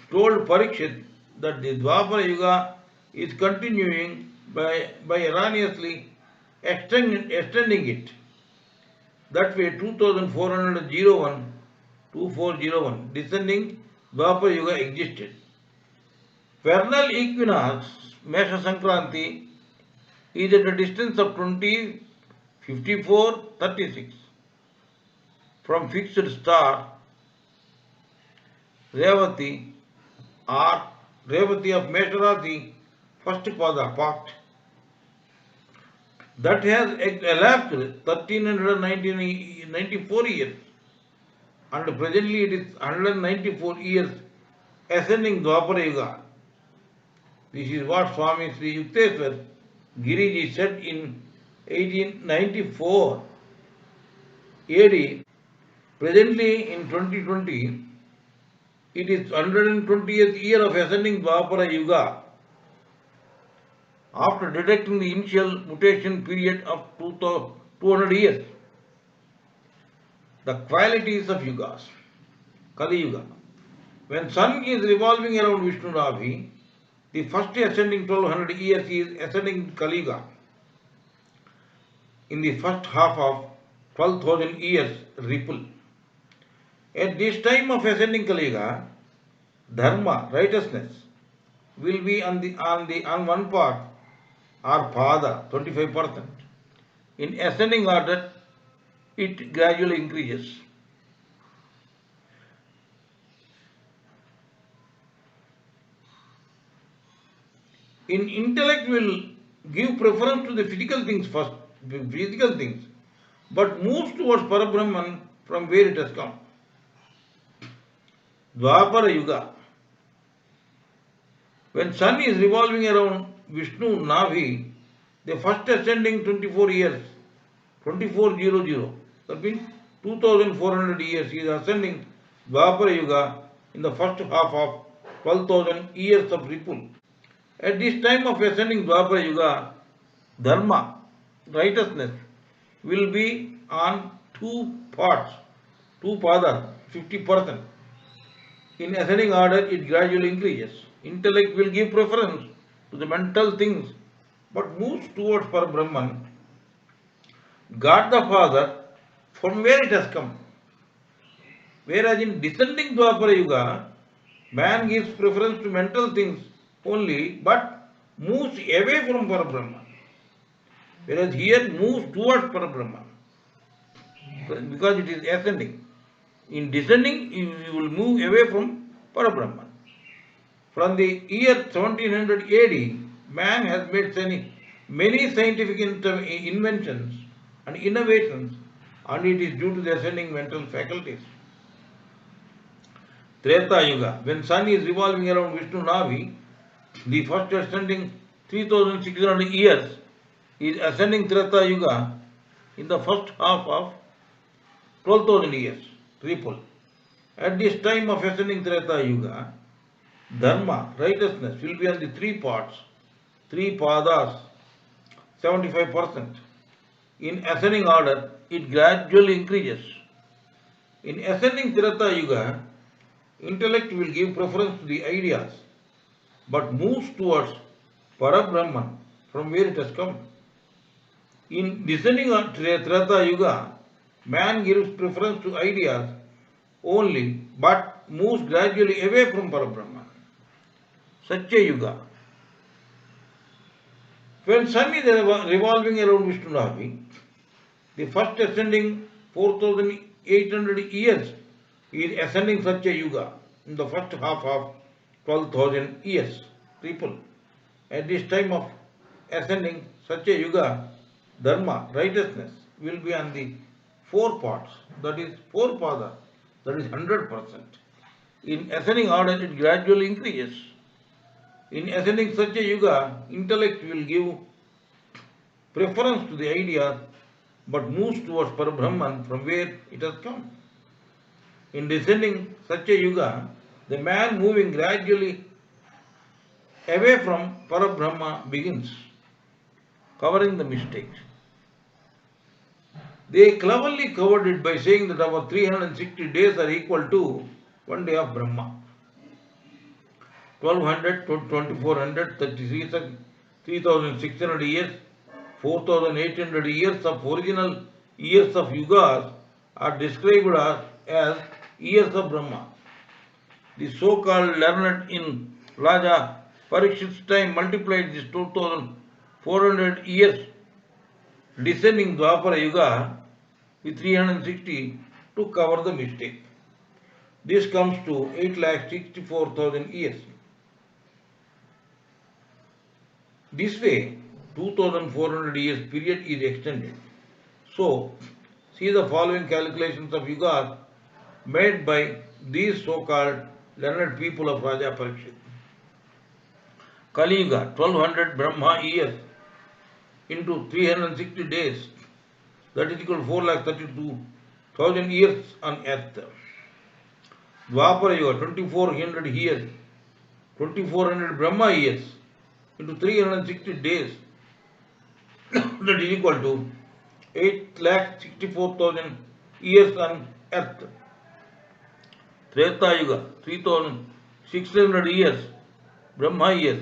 told Parikshit that the Dwapara Yuga is continuing by erroneously extending it. That way 2401 descending Dwapara Yuga existed. Vernal equinox, Mesha Sankranti, is at a distance of 2054-36 from fixed star Revati or Revati of Mesha Rasi, first pada part. That has elapsed 1394 years, and presently it is 194 years ascending Dwapara Yuga. This is what Swami Sri Yukteswar Giriji said in 1894 AD. Presently in 2020, it is 120th year of ascending Dwapara Yuga, after detecting the initial mutation period of 200 years. The qualities of yugas. Kali Yuga. When sun is revolving around Vishnu Navi, the first ascending 1200 years is ascending Kali Yuga. In the first half of 12,000 years ripple. At this time of ascending Kali Yuga, dharma, righteousness, will be on one part, or pada, 25%. In ascending order, it gradually increases. In intellect will give preference to the physical things first, but moves towards Parabrahman from where it has come. Dwapara Yuga. When sun is revolving around Vishnu Navi, the first ascending 2400, that means 2400 years, is ascending Dwapara Yuga in the first half of 12,000 years of ripple. At this time of ascending Dwapara Yuga, dharma, righteousness, will be on two parts, two padas, 50%. In ascending order, it gradually increases. Intellect will give preference to the mental things, but moves towards Parabrahman, God the Father, from where it has come. Whereas in descending Dwapara Yuga, man gives preference to mental things only, but moves away from Parabrahman. Whereas here moves towards Parabrahman, because it is ascending. In descending, you will move away from Parabrahman. From the year 1700 AD, man has made many scientific inventions and innovations, and it is due to the ascending mental faculties. Treta Yuga. When sun is revolving around Vishnu Navi, the first ascending 3600 years is ascending Treta Yuga in the first half of 12,000 years, triple. At this time of ascending Treta Yuga, Dharma, righteousness, will be on the three parts, three padas, 75%. In ascending order, it gradually increases. In ascending Treta Yuga, intellect will give preference to the ideas, but moves towards Parabrahman, from where it has come. In descending on Treta Yuga, man gives preference to ideas only, but moves gradually away from Parabrahman. Satya Yuga. When sun is revolving around Vishnu Navi, the first ascending 4,800 years is ascending Satya Yuga in the first half of 12,000 years, people. At this time of ascending Satya Yuga, Dharma, righteousness, will be on the four parts, that is four pada, that is 100%. In ascending order, it gradually increases. In ascending Satya Yuga, intellect will give preference to the idea but moves towards Parabrahman, from where it has come. In descending Satya Yuga, the man moving gradually away from Parabrahma begins, covering the mistakes. They cleverly covered it by saying that our 360 days are equal to one day of Brahma. 1200 to 2400, 3600 years, 4800 years of original years of yugas are described as years of Brahma. The so-called learned in Raja Parikshit's time multiplied this 2400 years descending Dwapara Yuga with 360 to cover the mistake. This comes to 8,64,000 years. This way, 2,400 years period is extended. So, see the following calculations of yugas made by these so-called learned people of Raja Parikshit. Kali Yuga, 1200 Brahma years into 360 days, that is equal to 4,32,000 years on earth. Dwapara Yuga, 2,400 years, 2,400 Brahma years into 360 days, that is equal to 8,64,000 years on earth. Treta Yuga, 3,600 years, Brahma years,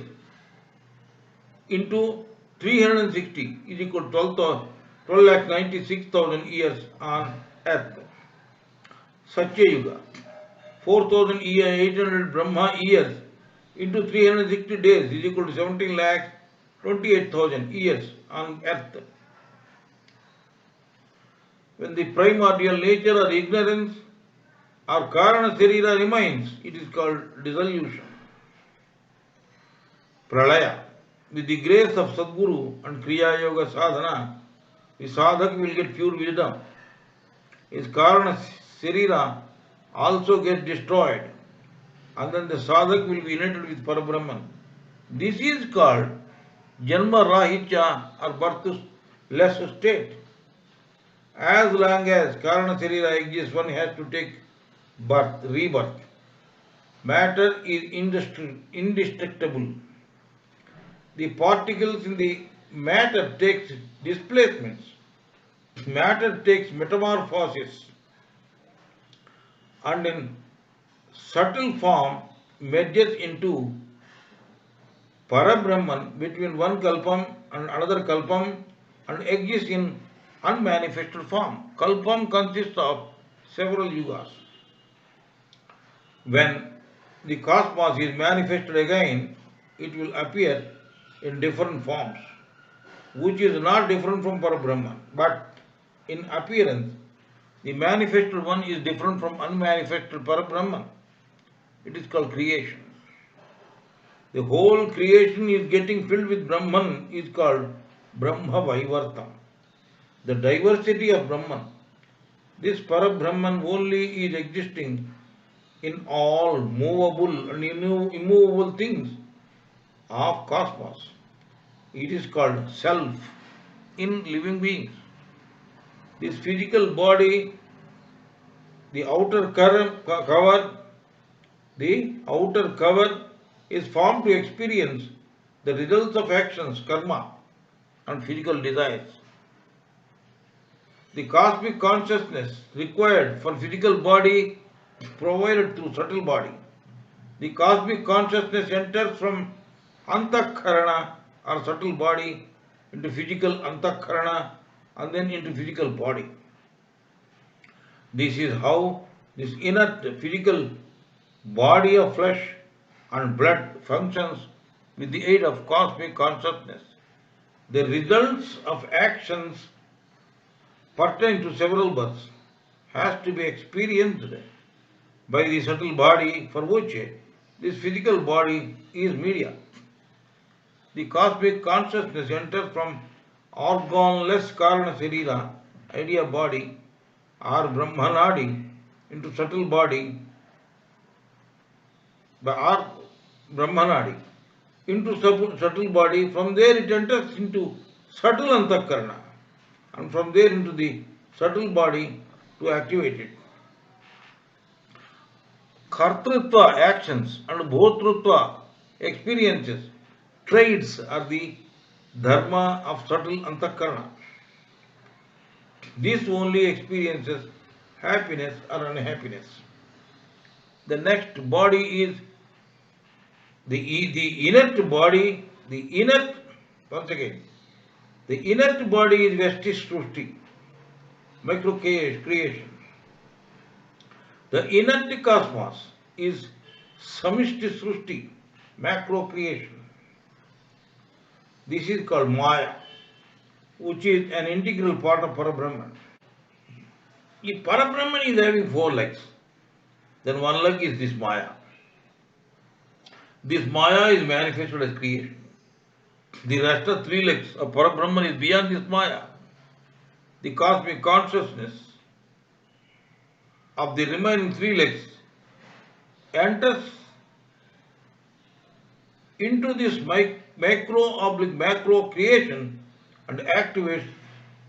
into 360 is equal to 12,96,000 years on earth. Satya Yuga, 4,800 Brahma years into 360 days is equal to 17,28,000 years on earth. When the primordial nature or ignorance or Karana Sarira remains, it is called dissolution. Pralaya. With the grace of Sadguru and Kriya Yoga Sadhana, the sadhak will get pure wisdom. His Karana Sarira also gets destroyed, and then the sadhak will be united with Parabrahman. This is called Janma Rahitya or birthless state. As long as Karana Sarira exists, one has to take birth, rebirth. Matter is indestructible. The particles in the matter takes displacements. Matter takes metamorphosis, and in subtle form merges into Parabrahman between one kalpam and another kalpam and exists in unmanifested form. Kalpam consists of several yugas. When the cosmos is manifested again, it will appear in different forms, which is not different from Parabrahman, but in appearance, the manifested one is different from unmanifested Parabrahman. It is called creation. The whole creation is getting filled with Brahman is called Brahma Vaivartam, the diversity of Brahman. This Parabrahman only is existing in all movable and immovable things of cosmos. It is called self in living beings. This physical body The outer cover is formed to experience the results of actions, karma, and physical desires. The cosmic consciousness required for physical body is provided through subtle body. The cosmic consciousness enters from antakarana or subtle body into physical antakarana and then into physical body. This is how this inert physical body of flesh and blood functions with the aid of cosmic consciousness. The results of actions pertaining to several births has to be experienced by the subtle body for which this physical body is media. The cosmic consciousness enters from organless Karana Sarira, idea body, or Brahmanadi into subtle body, or Brahmanadi into subtle body. From there it enters into subtle Antakarana, and from there into the subtle body to activate it. Kartrutva actions and Bhotrutva experiences, traits are the dharma of subtle Antakarana. This only experiences happiness or unhappiness. The next body is the inert body. Once again, the inert body is Vesti Srushti, micro creation. The inert cosmos is Samishti Srushti, macro creation. This is called Maya, which is an integral part of Parabrahman. If Parabrahman is having 4 legs, then one leg is this Maya. This Maya is manifested as creation. The rest of 3 legs of Parabrahman is beyond this Maya. The cosmic consciousness of the remaining 3 legs enters into this macro creation and activates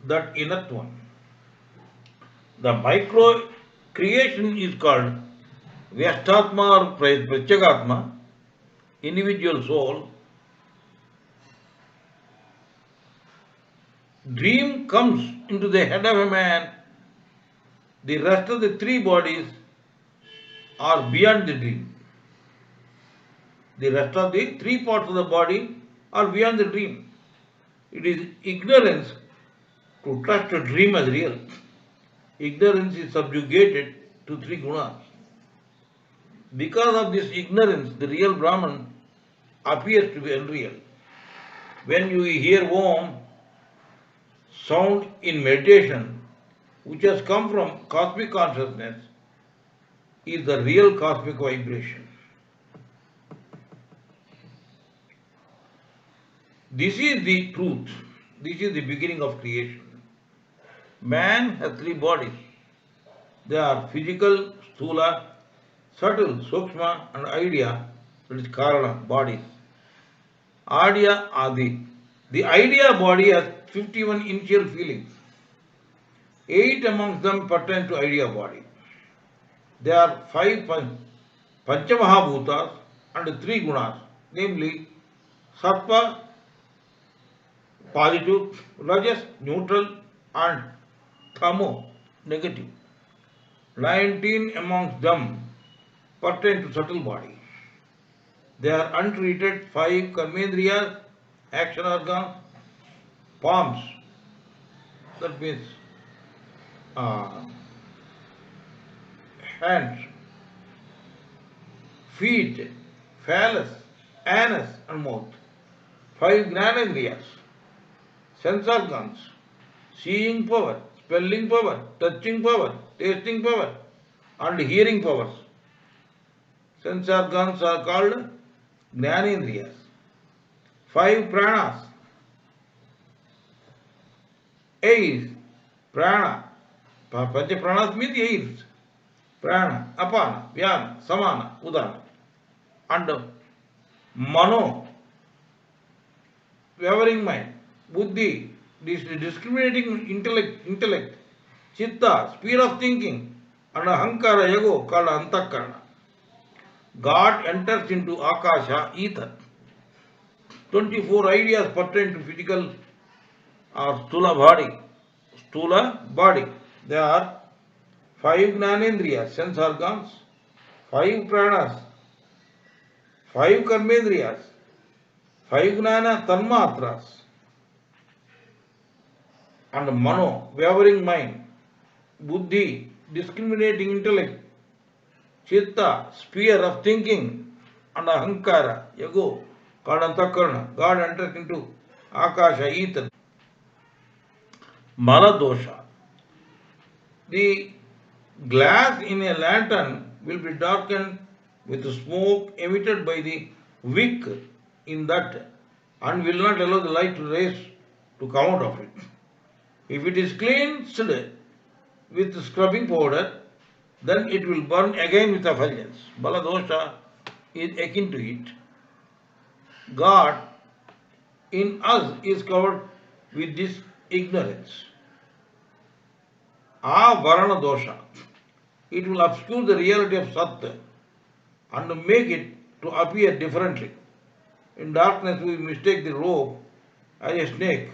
that inert one. The micro creation is called Vyashtatma or Prachagatma, individual soul. Dream comes into the head of a man. The rest of the 3 bodies are beyond the dream. The rest of the 3 parts of the body are beyond the dream. It is ignorance to trust a dream as real. Ignorance is subjugated to 3 gunas. Because of this ignorance, the real Brahman appears to be unreal. When you hear Om sound in meditation, which has come from cosmic consciousness, is the real cosmic vibration. This is the truth. This is the beginning of creation. Man has 3 bodies. They are physical, sthula, subtle, sukshma, and idea, that is karana, bodies. Idea are the idea body has 51 initial feelings. 8 amongst them pertain to idea body. There are 5 Panchamahabhutas and 3 gunas, namely Sattva, positive, Rajas, neutral, and Tamo, negative. 19 amongst them pertain to subtle body. They are untreated 5 karmendriyas, action organs, palms, that means hands, feet, phallus, anus, and mouth. 5 gnanendriyas, sense organs, seeing power, smelling power, touching power, tasting power, and hearing powers. Sense organs are called gnanendriyas. 5 pranas, airs, prana. Pancha pranas means airs. Prana, apana, vyana, samana, udana. And mano, wavering mind, buddhi, this discriminating intellect, chitta, sphere of thinking, and ahankara ego called antakarana. God enters into akasha, ether. 24 ideas pertain to physical or stula body. Stula body. There are 5 gnanendriyas, sense organs, 5 pranas, 5 karmendriyas, 5 gnana tanmatras, and mano, wavering mind, buddhi, discriminating intellect, chitta, sphere of thinking, and ahankara, ego, called antakarana. God enters into akasha, ether. Mala dosha. The glass in a lantern will be darkened with smoke emitted by the wick in that and will not allow the light to raise to come out of it. If it is cleansed with scrubbing powder, then it will burn again with effulgence. Baladosha is akin to it. God in us is covered with this ignorance. Avarana dosha. It will obscure the reality of Sat and make it to appear differently. In darkness we mistake the rope as a snake.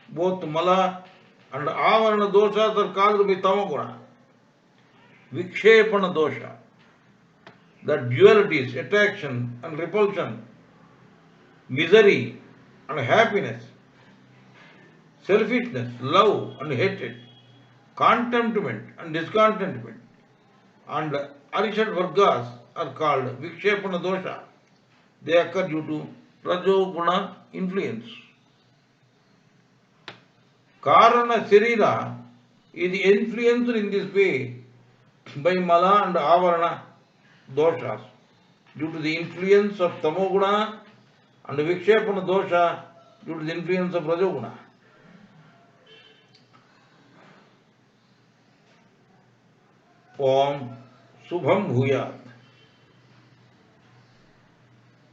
Both Mala and Avarana doshas are called by Tamaguna. Vikshepana dosha. That dualities, attraction and repulsion, misery and happiness, selfishness, love and hatred, contentment and discontentment, and Arishad Vargas are called Vikshepana dosha. They occur due to Rajoguna influence. Karana Sharira is influenced in this way by Mala and Avarana doshas due to the influence of Tamoguna and Vikshepana dosha due to the influence of Rajoguna. Om Subham Bhuyat.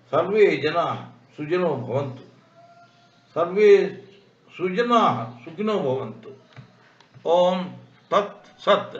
Sarve Jana Sujano Bhavantu. Sarve Sujana Sukhino Bhavantu. Om Tat Sat.